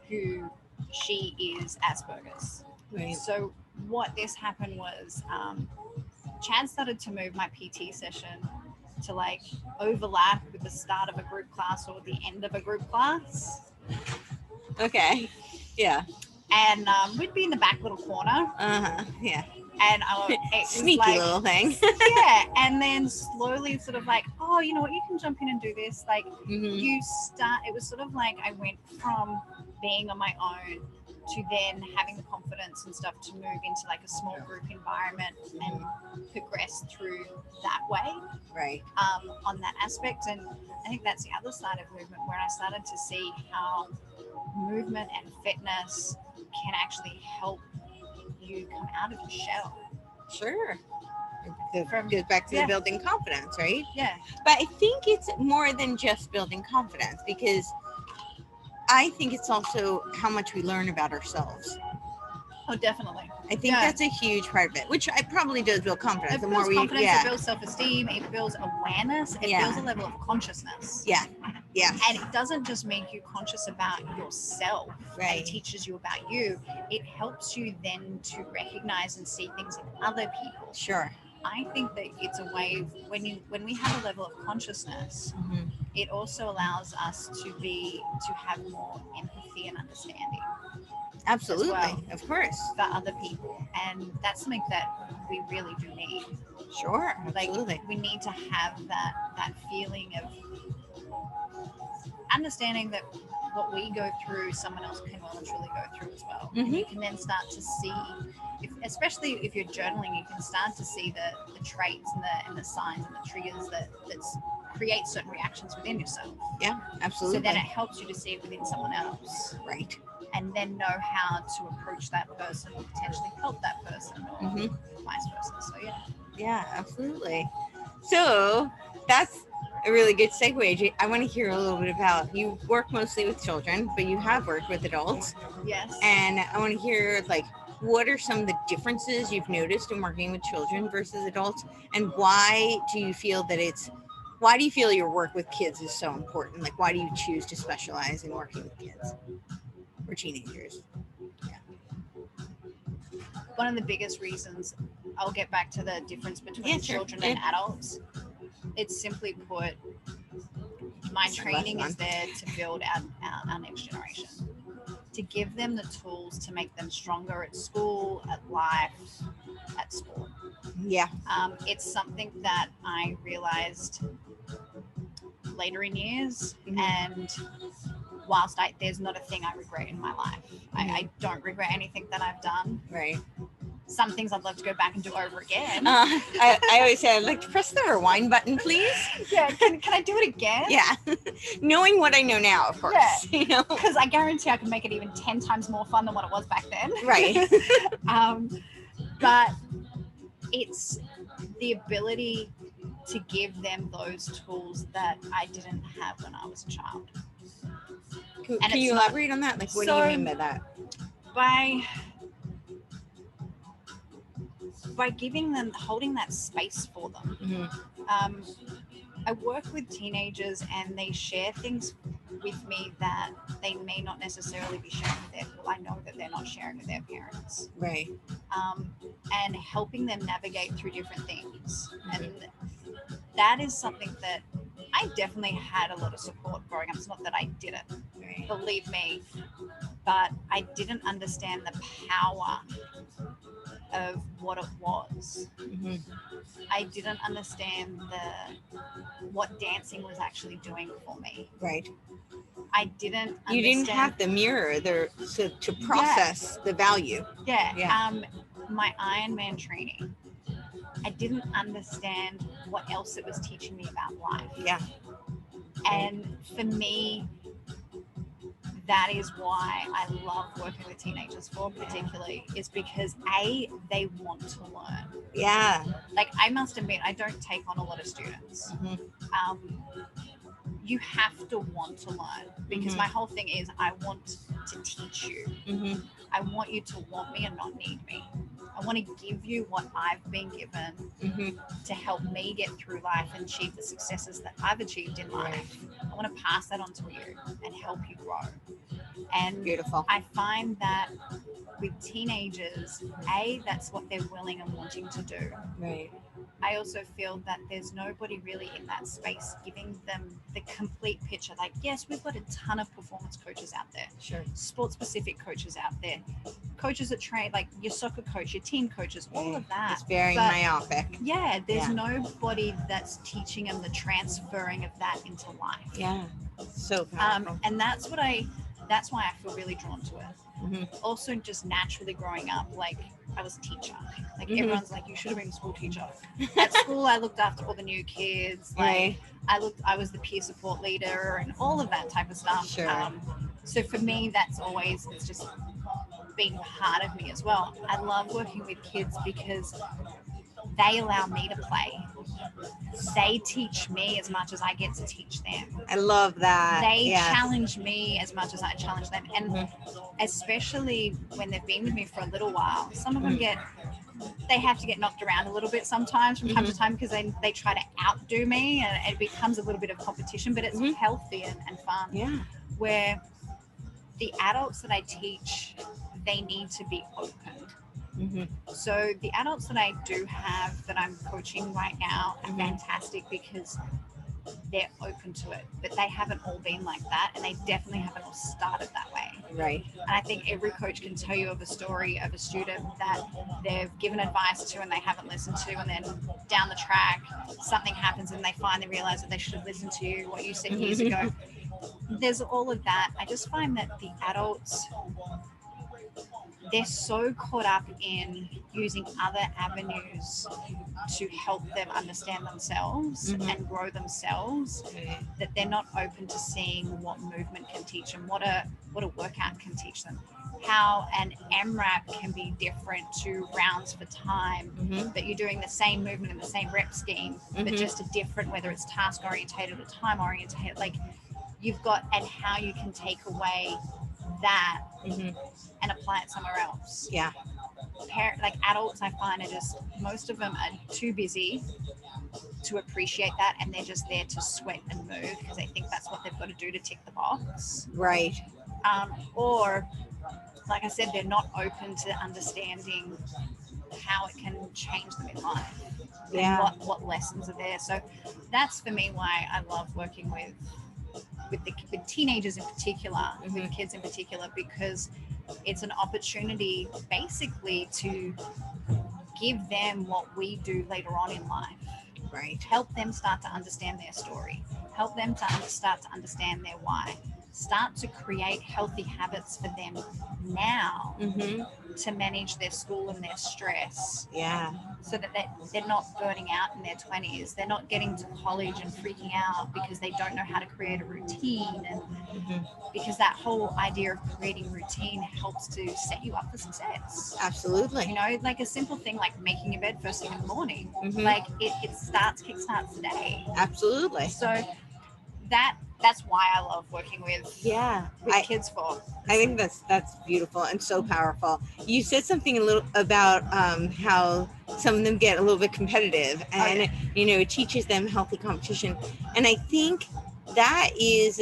who she is Asperger's. Right. So what this happened was Chad started to move my PT session to like overlap with the start of a group class or the end of a group class. Okay. Yeah. And we'd be in the back little corner. Yeah. And it sneaky was like, little thing. Yeah. And then slowly sort of like, oh, you know what, you can jump in and do this. Like it was sort of like I went from being on my own to then having the confidence and stuff to move into like a small group environment and progress through that way. Right. On that aspect. And I think that's the other side of movement, where I started to see how movement and fitness can actually help you come out of your shell. Sure. Goes back to the building confidence, right? Yeah. But I think it's more than just building confidence, because I think it's also how much we learn about ourselves. Oh, definitely. I think that's a huge part of it, which I probably does build confidence. It builds confidence, it builds self-esteem, it builds awareness, it builds a level of consciousness. Yeah. Yeah. And it doesn't just make you conscious about yourself, right. and teaches you about you. It helps you then to recognize and see things in other people. Sure. I think that it's a way of, when we have a level of consciousness, it also allows us to have more empathy and understanding. Absolutely, of course, for other people, and that's something that we really do need. Sure, absolutely. Like, we need to have that feeling of understanding that what we go through, someone else can well and truly go through as well. And you can then start to see, especially if you're journaling, you can start to see the traits and the signs and the triggers that create certain reactions within yourself. Yeah, absolutely. So then it helps you to see it within someone else. Right. And then know how to approach that person or potentially help that person or vice versa. So yeah, absolutely. So that's a really good segue. I want to hear a little bit about, you work mostly with children, but you have worked with adults. Yes. And I want to hear, like, what are some of the differences you've noticed in working with children versus adults, and why do you feel your work with kids is so important? Like, why do you choose to specialize in working with kids or teenagers? One of the biggest reasons, I'll get back to the difference between children and adults. It's simply put, my training is there to build our next generation, to give them the tools to make them stronger at school, at life, at sport. Yeah. It's something that I realized later in years, and whilst there's not a thing I regret in my life. I don't regret anything that I've done. Right. Some things I'd love to go back and do over again. I always say, I'd like to press the rewind button, please. Yeah, can I do it again? Yeah. Knowing what I know now, of course. Yeah. You know? Because I guarantee I could make it even 10 times more fun than what it was back then. Right. But it's the ability to give them those tools that I didn't have when I was a child. Can you elaborate on that? Like, what do you mean by that? By giving them, holding that space for them. I work with teenagers and they share things with me that they may not necessarily be sharing with I know that they're not sharing with their parents. Right. And helping them navigate through different things. And that is something that I definitely had a lot of support growing up. It's not that I didn't, believe me, but I didn't understand the power of what it was. I didn't understand what dancing was actually doing for me. Right. I didn't understand. You didn't have the mirror there to process the value. Yeah. My Ironman training, I didn't understand what else it was teaching me about life. Yeah. And for me, that is why I love working with teenagers particularly, is because they want to learn. Yeah. Like, I must admit, I don't take on a lot of students. You have to want to learn, because my whole thing is I want to teach you. I want you to want me and not need me. I want to give you what I've been given to help me get through life and achieve the successes that I've achieved in life. I want to pass that on to you and help you grow. And Beautiful. I find that with teenagers, that's what they're willing and wanting to do. Right. I also feel that there's nobody really in that space giving them the complete picture. Like, yes, we've got a ton of performance coaches out there, Sure. sports specific coaches out there, coaches that train, like your soccer coach, your team coaches, all of that. It's very myopic. Yeah, there's nobody that's teaching them the transferring of that into life. Yeah, so powerful. And that's why I feel really drawn to it. Mm-hmm. Also, just naturally growing up, like I was a teacher. Like everyone's like, you should have been a school teacher. At school, I looked after all the new kids. Like I was the peer support leader and all of that type of stuff. Sure. So for me, it's just been part of me as well. I love working with kids because they allow me to play. They teach me as much as I get to teach them. I love that. They challenge me as much as I challenge them. And especially when they've been with me for a little while, some of them they have to get knocked around a little bit sometimes from time to time because they try to outdo me and it becomes a little bit of competition, but it's healthy and fun. Yeah. Where the adults that I teach, they need to be open. Mm-hmm. So the adults that I do have that I'm coaching right now are fantastic because they're open to it, but they haven't all been like that and they definitely haven't all started that way. Right. And I think every coach can tell you of a story of a student that they've given advice to and they haven't listened to, and then down the track something happens and they finally realize that they should have listened to you, what you said years ago. There's all of that. I just find that the adults, they're so caught up in using other avenues to help them understand themselves and grow themselves that they're not open to seeing what movement can teach them, what a workout can teach them, how an MRAP can be different to rounds for time, that you're doing the same movement in the same rep scheme, but just a different, whether it's task orientated or time orientated, like you've got, and how you can take away that and apply it somewhere else. Yeah. Like adults, I find most of them are too busy to appreciate that, and they're just there to sweat and move because they think that's what they've got to do to tick the box. Right. Or, like I said, they're not open to understanding how it can change them in life. Yeah. And what lessons are there. So that's for me why I love working with teenagers in particular, with kids in particular, because it's an opportunity basically to give them what we do later on in life. Right. Help them start to understand their story. Help them to start to understand their why. Start to create healthy habits for them now to manage their school and their stress. Yeah. So that they're not burning out in their 20s. They're not getting to college and freaking out because they don't know how to create a routine. And because that whole idea of creating routine helps to set you up for success. Absolutely. You know, like a simple thing like making your bed first thing in the morning. Like it kickstarts the day. Absolutely. So that's why I love working with kids for. I think that's beautiful and so powerful. You said something a little about how some of them get a little bit competitive, and it teaches them healthy competition. And I think that is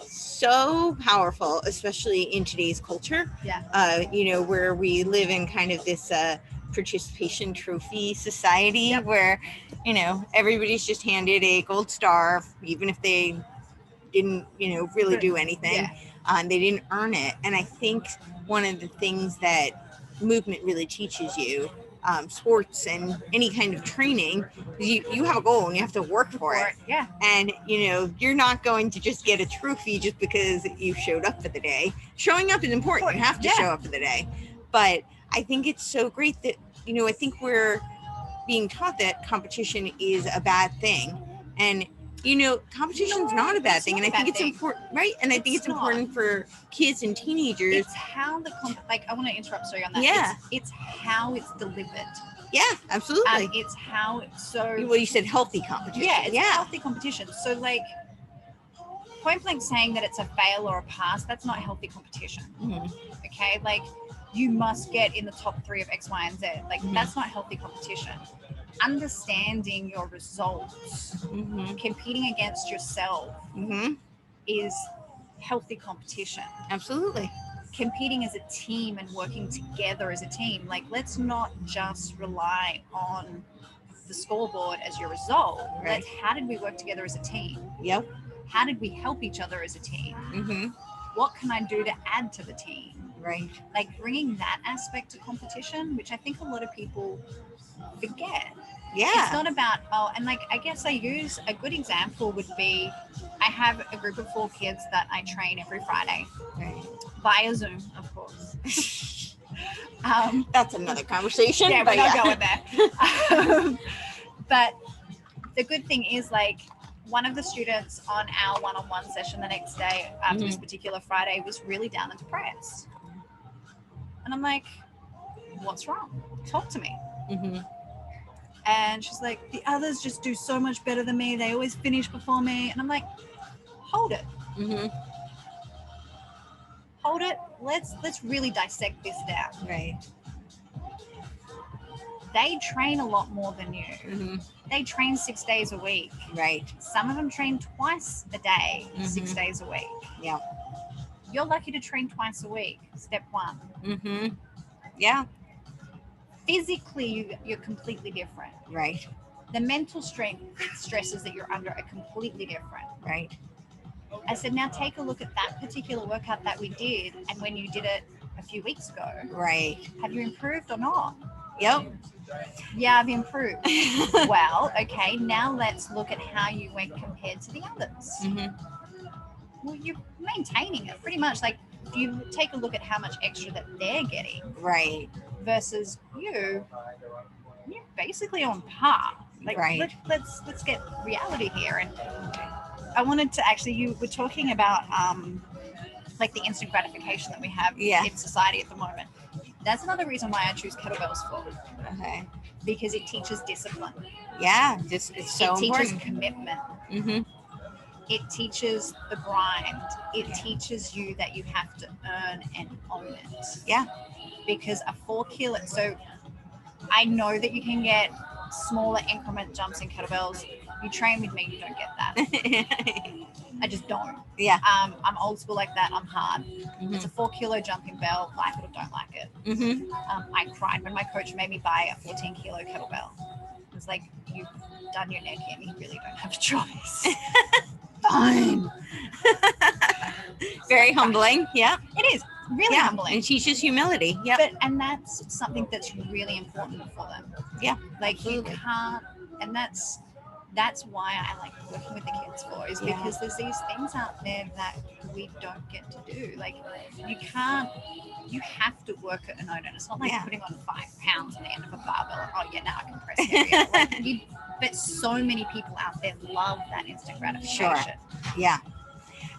so powerful, especially in today's culture. Yeah. Where we live in kind of this participation trophy society where, everybody's just handed a gold star, even if they didn't, really do anything. They didn't earn it. And I think one of the things that movement really teaches you, sports and any kind of training, you have a goal and you have to work for it. Yeah. And, you're not going to just get a trophy just because you showed up for the day. Showing up is important. You have to show up for the day. But I think it's so great that, I think we're being taught that competition is a bad thing. And competition's not a bad thing, and I think it's important, right? And I think it's important for kids and teenagers. It's how I want to interrupt, sorry, on that. Yeah. It's how it's delivered. Yeah, absolutely. It's how it's so. Well, you said healthy competition. Yeah, it's healthy competition. So, like, point blank saying that it's a fail or a pass, that's not healthy competition. Okay, like you must get in the top 3 of X, Y, and Z. Like that's not healthy competition. Understanding your results, competing against yourself is healthy competition. Absolutely. Competing as a team and working together as a team. Like, let's not just rely on the scoreboard as your result. Right. How did we work together as a team? Yep. How did we help each other as a team? Mm-hmm. What can I do to add to the team? Right. Like, bringing that aspect to competition, which I think a lot of people forget. Yeah. It's not about, and like, I guess I use a good example would be, I have a group of 4 kids that I train every Friday. Right. Via Zoom, of course. That's another conversation. Yeah, we're not going there. But the good thing is, like, one of the students on our one-on-one session the next day after this particular Friday was really down and depressed. And I'm like, what's wrong? Talk to me. Mm-hmm. And she's like, the others just do so much better than me. They always finish before me. And I'm like, hold it. Mm-hmm. Hold it. Let's really dissect this down. Right. They train a lot more than you. Mm-hmm. They train 6 days a week. Right. Some of them train twice a day, 6 days a week. Yeah. You're lucky to train twice a week. Step 1. Mm-hmm. Yeah. Physically, you're completely different. Right. The mental stresses that you're under are completely different. Right. I said, now take a look at that particular workout that we did and when you did it a few weeks ago. Right. Have you improved or not? Yep. Yeah, I've improved. Well, okay, now let's look at how you went compared to the others. Mm-hmm. Well, you're maintaining it pretty much. Like, if you take a look at how much extra that they're getting Right. versus you're basically on par. Like, right. let's get reality here. And I wanted to actually, you were talking about like the instant gratification that we have in society at the moment. That's another reason why I choose kettlebells for. Okay. Because it teaches discipline. Yeah, just it's so important. It teaches commitment. Mm-hmm. It teaches the grind. It teaches you that you have to earn and own it. Yeah. Because a 4 kilo, so I know that you can get smaller increment jumps in kettlebells. You train with me, you don't get that. I just don't. Yeah. I'm old school like that. I'm hard. Mm-hmm. It's a 4 kilo jumping bell. Like it or don't like it. Mm-hmm. I cried when my coach made me buy a 14 kilo kettlebell. It was like, you've done your neck in. You really don't have a choice. Fine. Very humbling. Yeah. It is really humbling. It teaches humility. Yeah. And that's something that's really important for them. Yeah. Like, absolutely. You can't, and that's why I like working with the kids for, is because there's these things out there that we don't get to do. Like, you have to work it and own it. It's not like putting on 5 pounds on the end of a barbell and, oh yeah, now I can press heavier. But so many people out there love that instant gratification. Sure. Yeah.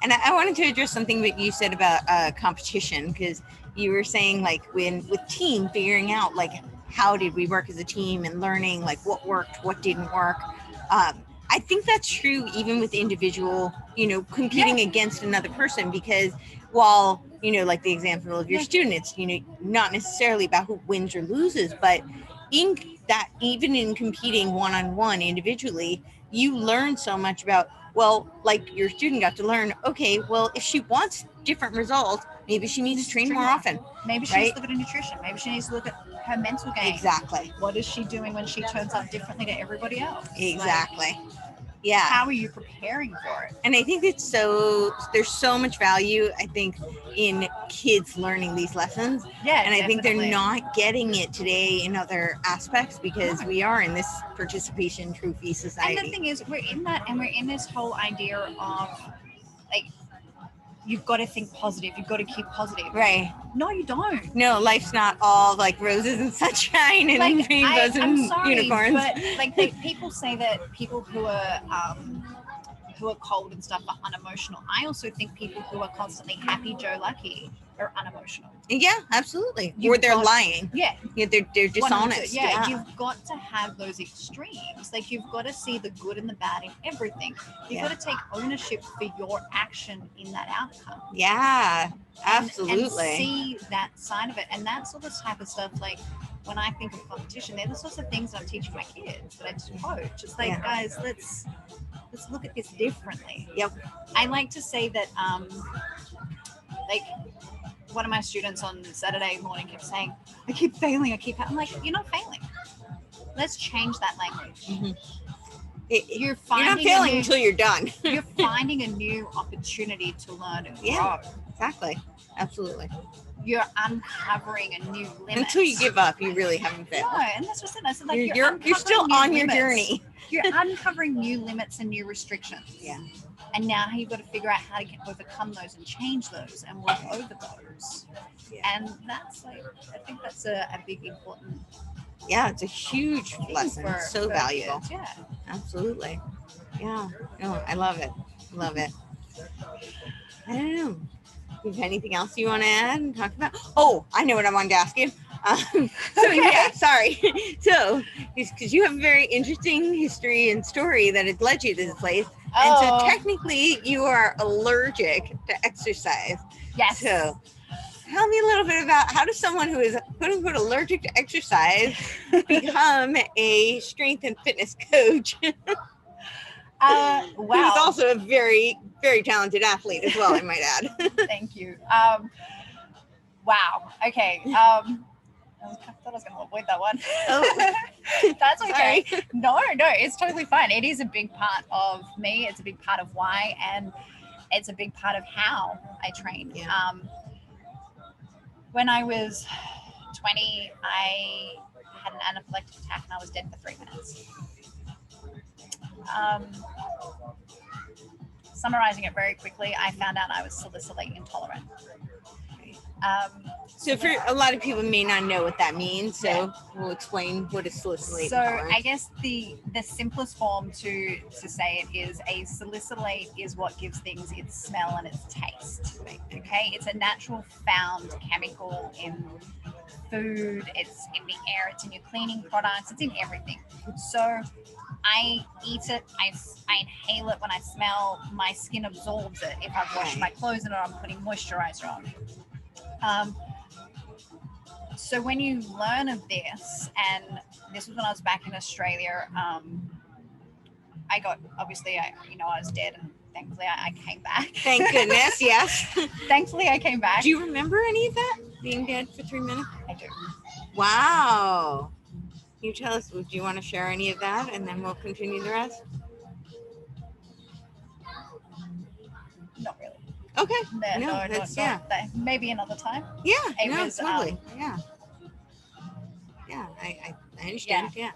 And I wanted to address something that you said about competition, because you were saying, like, with team, figuring out, like, how did we work as a team and learning, like, what worked, what didn't work. I think that's true even with individual, competing against another person, because while, like the example of your students, not necessarily about who wins or loses, but even in competing one-on-one individually, you learn so much about, well, like your student got to learn, okay, well, if she wants different results, maybe she needs to train more often. Maybe she needs to look at her nutrition. Maybe she needs to look at her mental game. Exactly. What is she doing when she turns up differently to everybody else? Exactly. Like, yeah. How are you preparing for it? And I think there's so much value, I think, in kids learning these lessons. Yeah. And I think they're not getting it today in other aspects, because we are in this participation trophy society. And the thing is, we're in that, and we're in this whole idea of, like, you've got to think positive. You've got to keep positive. Right. No, you don't. No, life's not all like roses and sunshine and rainbows and unicorns. But like people say that people who are cold and stuff are unemotional. I also think people who are constantly happy-go-lucky are unemotional. Yeah, absolutely. Or they're lying. Yeah. They're dishonest. Yeah, you've got to have those extremes. Like, you've got to see the good and the bad in everything. You've got to take ownership for your action in that outcome. Yeah, absolutely. And see that side of it. And that's all this type of stuff, like, when I think of competition, they're the sorts of things that I'm teaching my kids, that I just coach. It's like, guys, let's let's look at this differently. Yep. I like to say that like one of my students on Saturday morning kept saying, I keep failing, I'm like, you're not failing. Let's change that language. You're not failing until you're done. You're finding a new opportunity to learn and grow. Exactly. Absolutely. You're uncovering a new limit. Until you give up, you really haven't failed. No, and that's just it. I said, like, you're still on your journey. You're uncovering new limits and new restrictions. Yeah. And now you've got to figure out how to overcome those and change those and work over those. Yeah. And that's like, I think that's a big important. Yeah, it's a huge lesson. It's so valuable. Kids. Yeah. Absolutely. Yeah. No, I love it. Love it. I don't know. Is there anything else you want to add and talk about? Oh, I know what I wanted to ask you. Yeah, sorry. So, because you have a very interesting history and story that has led you to this place. And so technically you are allergic to exercise. Yes. So tell me a little bit about how does someone who is quote unquote allergic to exercise become a strength and fitness coach? Wow. Who's also a very, very talented athlete as well, I might add. Thank you. Wow. Okay. I thought I was going to avoid that one. Oh. That's okay. No, it's totally fine. It is a big part of me. It's a big part of why, and it's a big part of how I train. Yeah. When I was 20, I had an anaphylactic attack and I was dead for 3 minutes. Summarizing it very quickly, I found out I was salicylate intolerant. So for a lot of people may not know what that means, so we'll explain what is salicylate. So I guess the simplest form to say it is a salicylate is what gives things its smell and its taste. Okay, it's a natural found chemical in food, it's in the air, it's in your cleaning products, it's in everything. So I eat it, I inhale it when I smell, my skin absorbs it if I've washed my clothes in it or I'm putting moisturizer on. So when you learn of this, and this was when I was back in Australia, I got, obviously, I was dead, and thankfully I came back. Thank goodness, yes. Thankfully I came back. Do you remember any of that, being dead for 3 minutes? I do. Wow. Can you tell us, do you want to share any of that, and then we'll continue the rest? Not really. Okay. No, maybe another time. Yeah, it was, totally. Yeah, I understand. Yeah.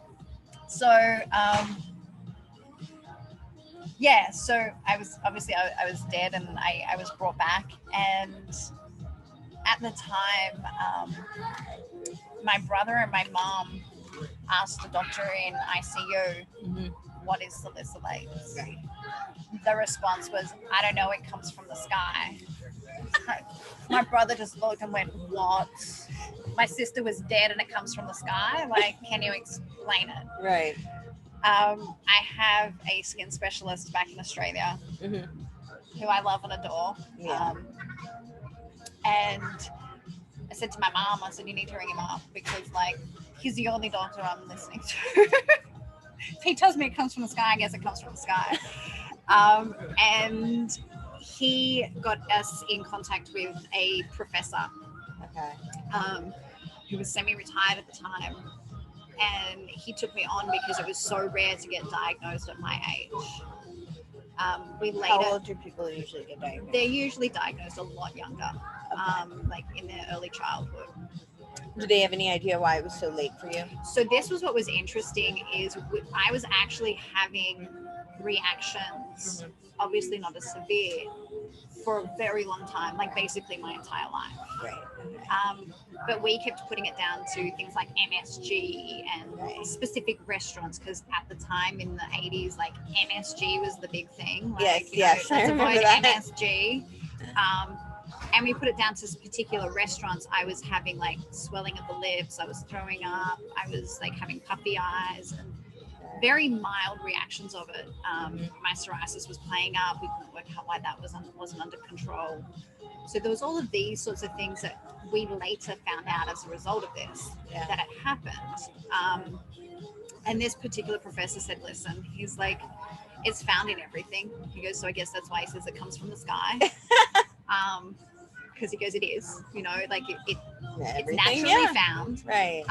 So, so I was obviously I was dead, and I was brought back, and at the time, my brother and my mom asked the doctor in ICU, what is salicylate? Right. The response was, I don't know, it comes from the sky. My brother just looked and went, what? My sister was dead and it comes from the sky? Like, can you explain it? Right. I have a skin specialist back in Australia who I love and adore. Yeah. And I said to my mom, I said, you need to ring him up because, like, he's the only doctor I'm listening to. If he tells me it comes from the sky, I guess it comes from the sky. And he got us in contact with a professor who was semi-retired at the time. And he took me on because it was so rare to get diagnosed at my age. How old do people usually get diagnosed? They're usually diagnosed a lot younger, like in their early childhood. Do they have any idea why it was so late for you? So this was what was interesting is I was actually having reactions, obviously not as severe, for a very long time, like basically my entire life. Right. But we kept putting it down to things like MSG and specific restaurants, because at the time in the 80s, like MSG was the big thing. Like, yes, I remember that. MSG. And we put it down to particular restaurants. I was having like swelling of the lips. I was throwing up. I was like having puffy eyes and very mild reactions of it. My psoriasis was playing up. We couldn't work out why that wasn't under control. So there was all of these sorts of things that we later found out as a result of this, that it happened. And this particular professor said, listen, he's like, it's found in everything. He goes, so I guess that's why he says it comes from the sky. Because he goes, it is, you know, like it's naturally found. Right.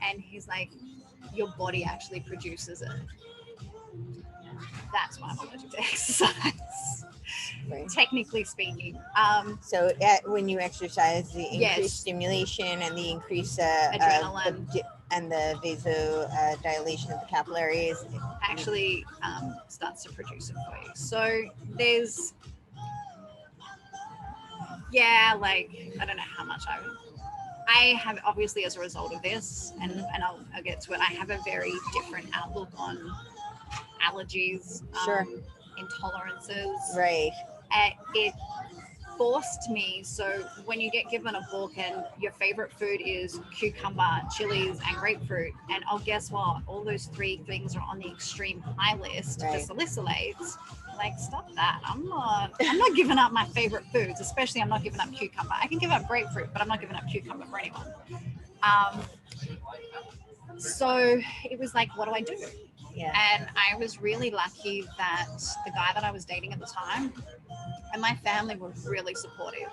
And he's like, your body actually produces it. That's why I'm allergic to exercise. Right. Technically speaking. So when you exercise, the increased stimulation and the increased adrenaline and the vasodilation of the capillaries actually starts to produce it for you. So there's, like, I don't know how much I have, obviously, as a result of this, and I'll get to it, I have a very different outlook on allergies, intolerances. Right. It forced me, so when you get given a book and your favorite food is cucumber, chilies, and grapefruit, and guess what? All those 3 things are on the extreme high list for salicylates. Like, stop that. I'm not giving up my favorite foods, especially I'm not giving up cucumber. I can give up grapefruit, but I'm not giving up cucumber for anyone. So it was like, what do I do? Yeah. And I was really lucky that the guy that I was dating at the time and my family were really supportive.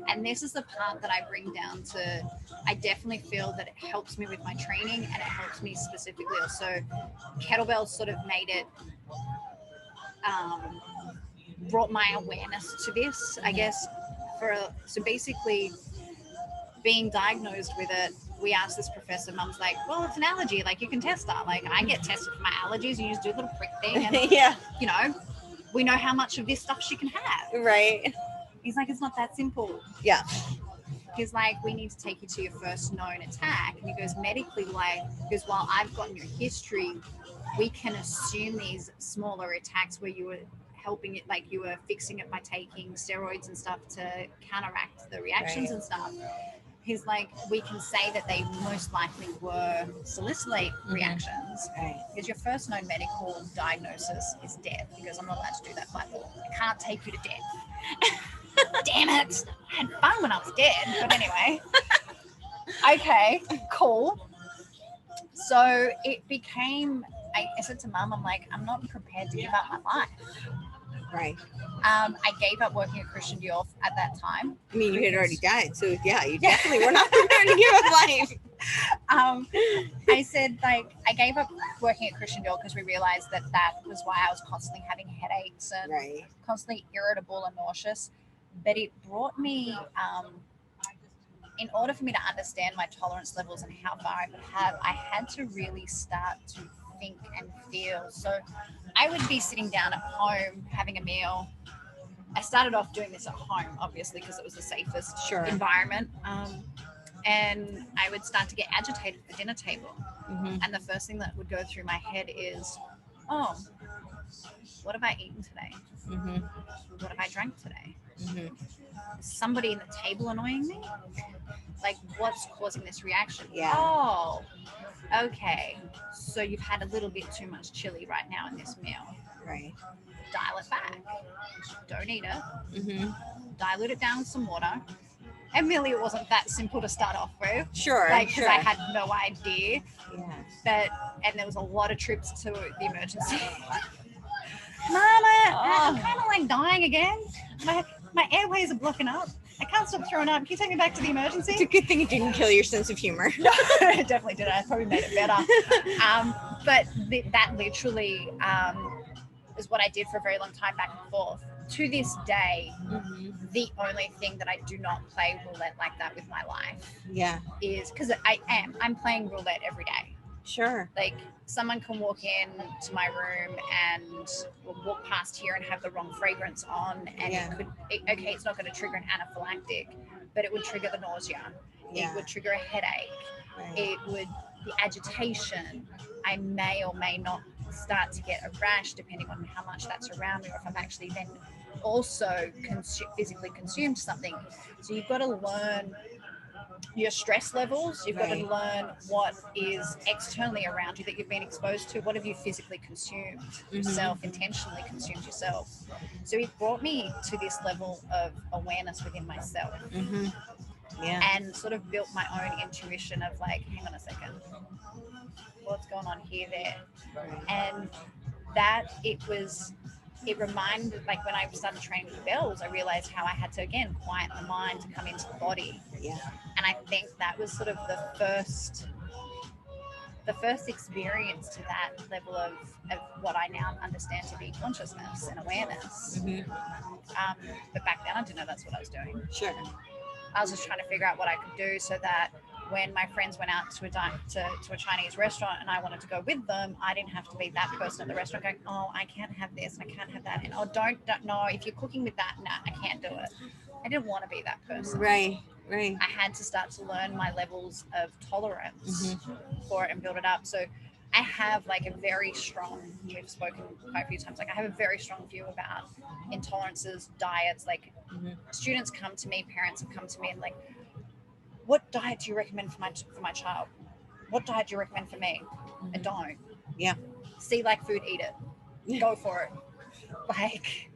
And this is the part that I bring down to, I definitely feel that it helps me with my training, and it helps me specifically also. Kettlebell sort of made it, brought my awareness to this, I guess. So basically, being diagnosed with it, we asked this professor, Mum's like, well, it's an allergy, like you can test that. Like, I get tested for my allergies, and you just do a little prick thing, and you know, we know how much of this stuff she can have. Right. He's like, it's not that simple. Yeah. He's like, we need to take you to your first known attack. And he goes, medically, like, because while I've gotten your history, we can assume these smaller attacks where you were helping it, like you were fixing it by taking steroids and stuff to counteract the reactions and stuff. He's like, we can say that they most likely were salicylate reactions. Because your first known medical diagnosis is death. Because I'm not allowed to do that by law. I can't take you to death. Damn it. I had fun when I was dead. But anyway. Okay, cool. So it became, I said to Mum, I'm like, I'm not prepared to give up my life. Right. I gave up working at Christian Dior at that time. I mean, you had already died, so yeah, you definitely were not prepared to give up life. I said, like, I gave up working at Christian Dior because we realized that was why I was constantly having headaches and constantly irritable and nauseous. But it brought me, in order for me to understand my tolerance levels and how far I could have, I had to really start to think and feel. So I would be sitting down at home having a meal. I started off doing this at home, obviously, because it was the safest environment. And I would start to get agitated at the dinner table. And the first thing that would go through my head is, oh, what have I eaten today? What have I drank today? Is somebody in the table annoying me? Like, what's causing this reaction? Oh, okay. So you've had a little bit too much chili right now in this meal. Right. Dial it back. Don't eat it. Dilute it down with some water. Admittedly, it wasn't that simple to start off with. Like, because I had no idea. And there was a lot of trips to the emergency. Mama, I'm kind of like dying again. My airways are blocking up. I can't stop throwing up. Can you take me back to the emergency? It's a good thing it didn't kill your sense of humor. No, it definitely didn't. I probably made it better. But that literally is what I did for a very long time, back and forth. To this day, the only thing that I do not play roulette like that with my life is because I'm playing roulette every day. Like, someone can walk in to my room and will walk past here and have the wrong fragrance on, and it's not going to trigger an anaphylactic, but it would trigger the nausea. It would trigger a headache. It would, the agitation. I may or may not start to get a rash depending on how much that's around me, or if I've actually then also physically consumed something. So you've got to learn your stress levels. You've got to learn what is externally around you that you've been exposed to. What have you physically consumed yourself, intentionally consumed yourself? So it brought me to this level of awareness within myself. And sort of built my own intuition of, like, hang on a second, what's going gone on here, there. And that it reminded, like when I started training with the bells, I realized how I had to, again, quiet the mind to come into the body. Yeah. And I think that was sort of the first experience to that level of what I now understand to be consciousness and awareness. But back then I didn't know that's what I was doing. Sure. I was just trying to figure out what I could do so that when my friends went out to a Chinese restaurant and I wanted to go with them, I didn't have to be that person at the restaurant going, oh, I can't have this, I can't have that, and oh, don't no, if you're cooking with that, nah, I can't do it. I didn't want to be that person. Right. I had to start to learn my levels of tolerance for it and build it up. So I have like a very strong, we've spoken quite a few times, like I have a very strong view about intolerances, diets. Like students come to me, parents have come to me and like, what diet do you recommend for my child? What diet do you recommend for me? I don't. Yeah. See like food, eat it. Go for it. Like,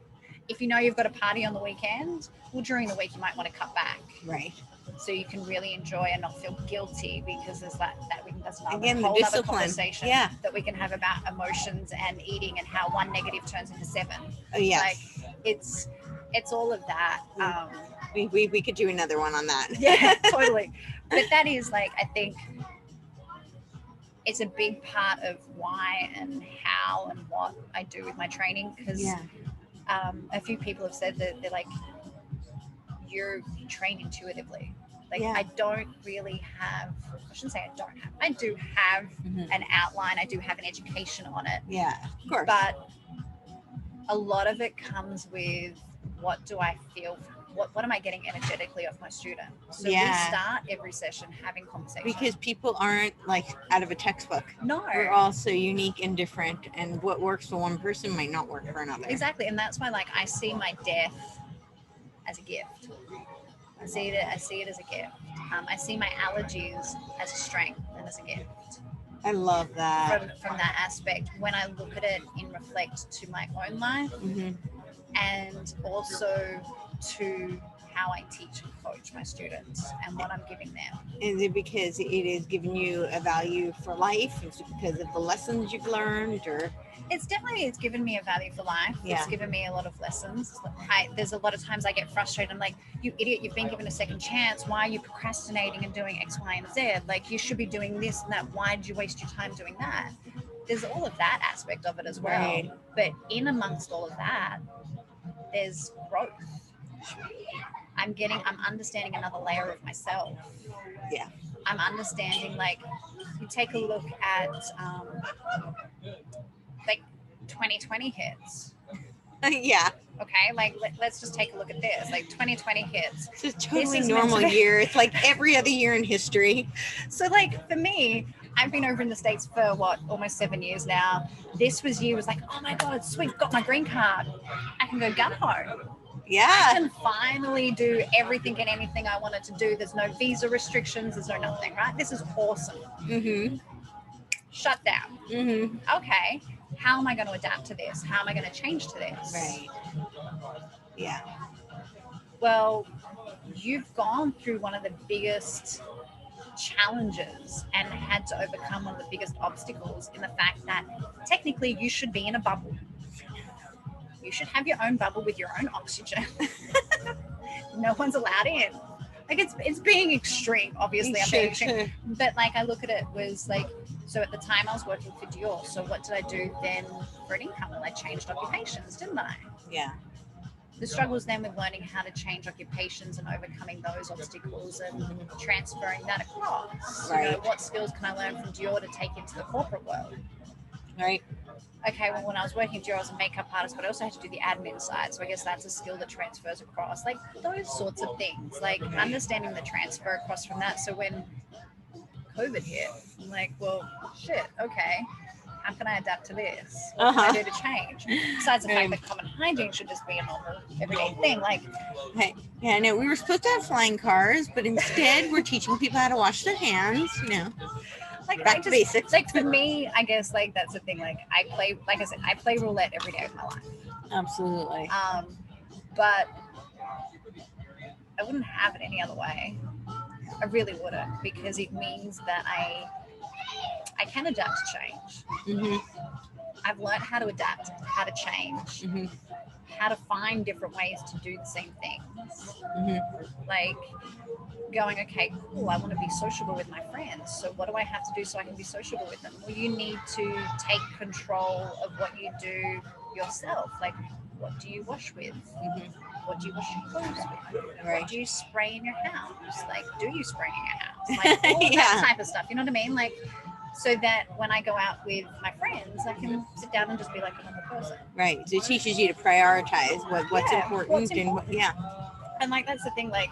if you know you've got a party on the weekend, well, during the week you might want to cut back. Right. So you can really enjoy and not feel guilty, because there's that's another Again, whole the other discipline. conversation that we can have about emotions and eating and how one negative turns into 7. Oh yes. Like it's all of that. We could do another one on that. Yeah, totally. But that is like, I think it's a big part of why and how and what I do with my training, because a few people have said that they're like, you train intuitively. Like I don't really have, I shouldn't say I don't have, I do have an outline, I do have an education on it. Yeah, of course. But a lot of it comes with, what do I feel, what am I getting energetically off my student? So we start every session having conversation. Because people aren't like out of a textbook. No. We're all so unique and different, and what works for one person might not work for another. Exactly. And that's why like I see my death as a gift. I see it as a gift. I see my allergies as a strength and as a gift. I love that. From that aspect, when I look at it in reflect to my own life, and also to how I teach and coach my students and what I'm giving them. Is it because it is giving you a value for life? Is it because of the lessons you've learned, or? It's given me a value for life. Yeah. It's given me a lot of lessons. There's a lot of times I get frustrated. I'm like, you idiot, you've been given a second chance. Why are you procrastinating and doing X, Y, and Z? Like, you should be doing this and that. Why did you waste your time doing that? There's all of that aspect of it as well. Right. But in amongst all of that, there's growth. I'm understanding another layer of myself. Yeah. I'm understanding, like, you take a look at like 2020 hits. Yeah. Okay, like let's just take a look at this. Like 2020 hits. It's a totally normal year. It's like every other year in history. So like for me, I've been over in the States for almost 7 years now. This year was like, oh my God, sweet, got my green card. I can go gun ho. Yeah. I can finally do everything and anything I wanted to do. There's no visa restrictions. There's no nothing, right? This is awesome. Shut down. Okay. How am I going to adapt to this? How am I going to change to this? Right. Yeah. Well, you've gone through one of the biggest challenges and had to overcome one of the biggest obstacles in the fact that technically you should be in a bubble. You should have your own bubble with your own oxygen. No one's allowed in. Like it's being extreme, obviously. I'm being extreme. But like I look at it was like, so at the time I was working for Dior. So what did I do then for an income? Well, I changed occupations, didn't I? Yeah. The struggles then with learning how to change occupations and overcoming those obstacles and transferring that across. Right. You know, what skills can I learn from Dior to take into the corporate world? Right. Okay, well, when I was working at Dior, I was a makeup artist, but I also had to do the admin side. So I guess that's a skill that transfers across. Like those sorts of things, like understanding the transfer across from that. So when COVID hit, I'm like, well, shit, okay. How can I adapt to this? What can I do to change? Besides the fact that common hygiene should just be a normal, everyday thing. Like, hey, yeah, no, we were supposed to have flying cars, but instead we're teaching people how to wash their hands, you know. Like back to basics. Like for me, I guess like that's the thing. Like I play roulette every day of my life. Absolutely. But I wouldn't have it any other way. I really wouldn't, because it means that I can adapt to change. I've learned how to adapt, how to change, how to find different ways to do the same things. Like going, okay, cool, I want to be sociable with my friends. So what do I have to do so I can be sociable with them? Well, you need to take control of what you do yourself. Like, what do you wash with? What do you wash your clothes with? Right. What do you spray in your house? Like, do you spray in your house? Like, all that type of stuff. You know what I mean? Like, so that when I go out with my friends, I can sit down and just be like a normal person. Right. So it teaches you to prioritize what's important. And like, that's the thing. Like,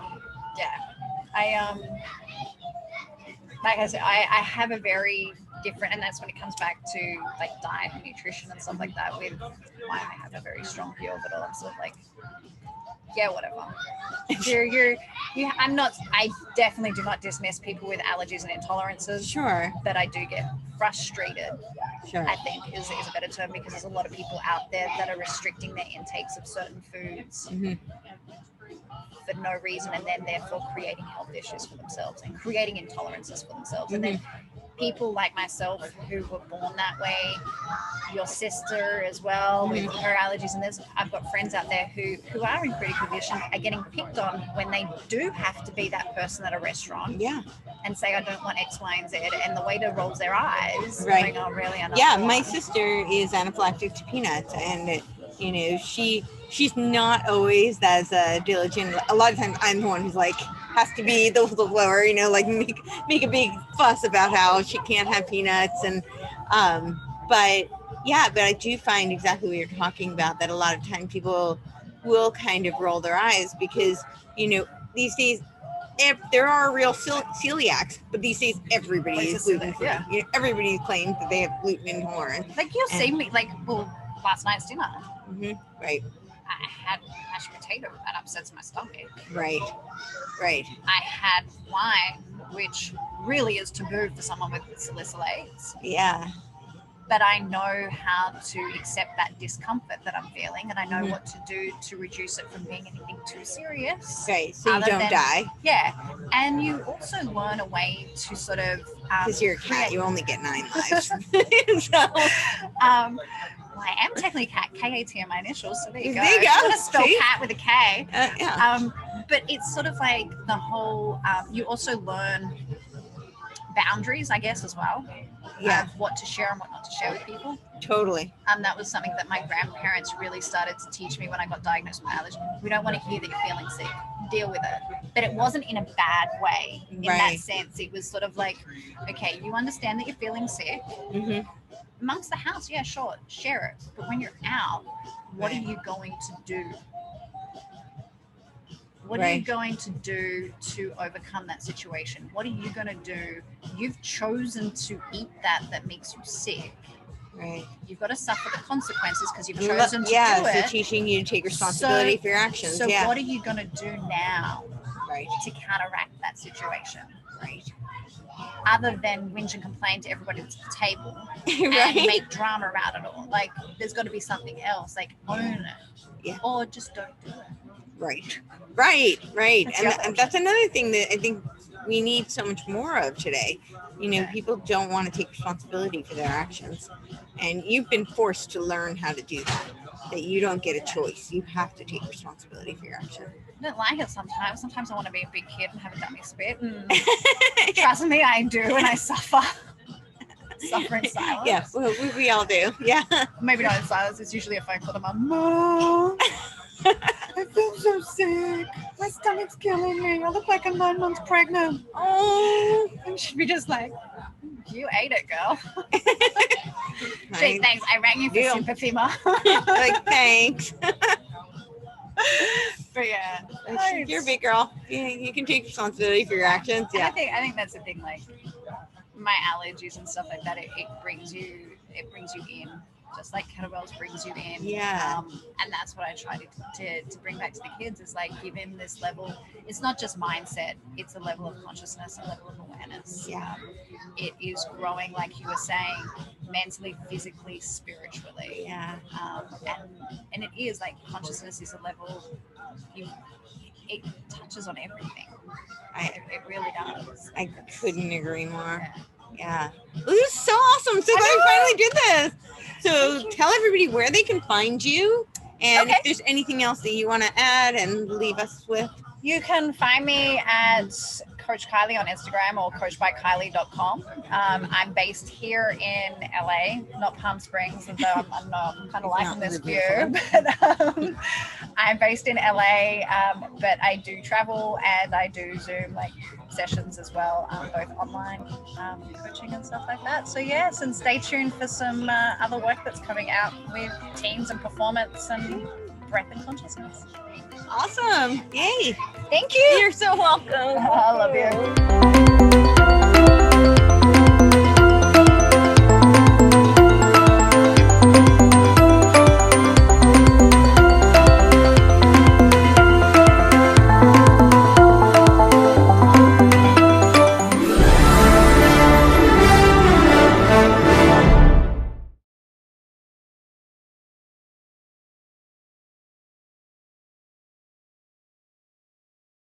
like I said, I have a very different, and that's when it comes back to like diet and nutrition and stuff like that, with why I have a very strong view of it all. I'm sort of like, yeah, whatever. I definitely do not dismiss people with allergies and intolerances. Sure. But I do get frustrated. Sure. I think is a better term, because there's a lot of people out there that are restricting their intakes of certain foods for no reason, and then therefore creating health issues for themselves and creating intolerances for themselves. And then people like myself who were born that way, your sister as well with her allergies, and I've got friends out there who are in critical condition, are getting picked on when they do have to be that person at a restaurant and say, I don't want X, Y, and Z, and the waiter rolls their eyes going, oh really? My sister is anaphylactic to peanuts, and she's not always as diligent. A lot of times I'm the one who's like has to be the whistleblower, like make a big fuss about how she can't have peanuts, and but I do find exactly what you're talking about, that a lot of time people will kind of roll their eyes because these days there are real celiacs, but these days everybody is gluten free. Everybody claims that they have gluten intolerance. Like you'll see me, like, well, last night's dinner. Right. I had mashed potato, that upsets my stomach. Right. I had wine, which really is taboo for someone with salicylates. Yeah. But I know how to accept that discomfort that I'm feeling, and I know what to do to reduce it from being anything too serious. Right, so you don't die. Yeah, and you also learn a way to sort of... Because you're a cat, you only get 9 lives. Well, I am technically cat, K-A-T are my initials, so there you go. There you go. I'm going to spell cat with a K. Yeah. But it's sort of like the whole... you also learn boundaries, I guess, as well. Yeah. What to share and what not to share with people. Totally. That was something that my grandparents really started to teach me when I got diagnosed with allergy. We don't want to hear that you're feeling sick. Deal with it. But it wasn't in a bad way. In that sense, it was sort of like, okay, you understand that you're feeling sick. Amongst the house, yeah, sure, share it. But when you're out, what are you going to do? What are you going to do to overcome that situation? What are you going to do? You've chosen to eat that makes you sick. Right. You've got to suffer the consequences because you've chosen to do it. So teaching you to take responsibility for your actions. So what are you going to do now to counteract that situation? Right. Other than whinge and complain to everybody at the table and make drama about it all. Like, there's got to be something else. Like, own it. Yeah. Or just don't do it. Right. And that's another thing that I think we need so much more of today. People don't want to take responsibility for their actions. And you've been forced to learn how to do that. That you don't get a choice. You have to take responsibility for your actions. I don't like it sometimes. Sometimes I want to be a big kid and have a dummy spit. And trust me, I do, and I suffer. Suffer in silence. Yeah, well, we all do. Yeah. Maybe not in silence. It's usually a phone call to Mom. I feel so sick. My stomach's killing me. I look like I'm 9 months pregnant. Oh. And she'd be just like, you ate it, girl. Gee, thanks. I rang you for sympathy, Mom. Like, thanks. But yeah. You're a big girl. You can take responsibility for your actions. Yeah. I think that's the thing, like my allergies and stuff like that, it brings you in. Just like kettlebells brings you in. Yeah. And that's what I try to bring back to the kids, is like give them this level. It's not just mindset, it's a level of consciousness, a level of awareness. Yeah. It is growing, like you were saying, mentally, physically, spiritually. Yeah. And it is like consciousness is a level, it touches on everything. It really does. I couldn't agree more. Yeah. Well, this is so awesome. So glad you finally did this. So tell everybody where they can find you and if there's anything else that you want to add and leave us with. You can find me at Coach Kylie on Instagram or coachbykylie.com. I'm based here in LA, not Palm Springs, although I'm kind of liking this view. But I'm based in LA, but I do travel and I do Zoom sessions as well, both online coaching and stuff like that. So yes, and stay tuned for some other work that's coming out with teens and performance and breath and consciousness. Awesome. Yay. Thank you. You're so welcome. I love you.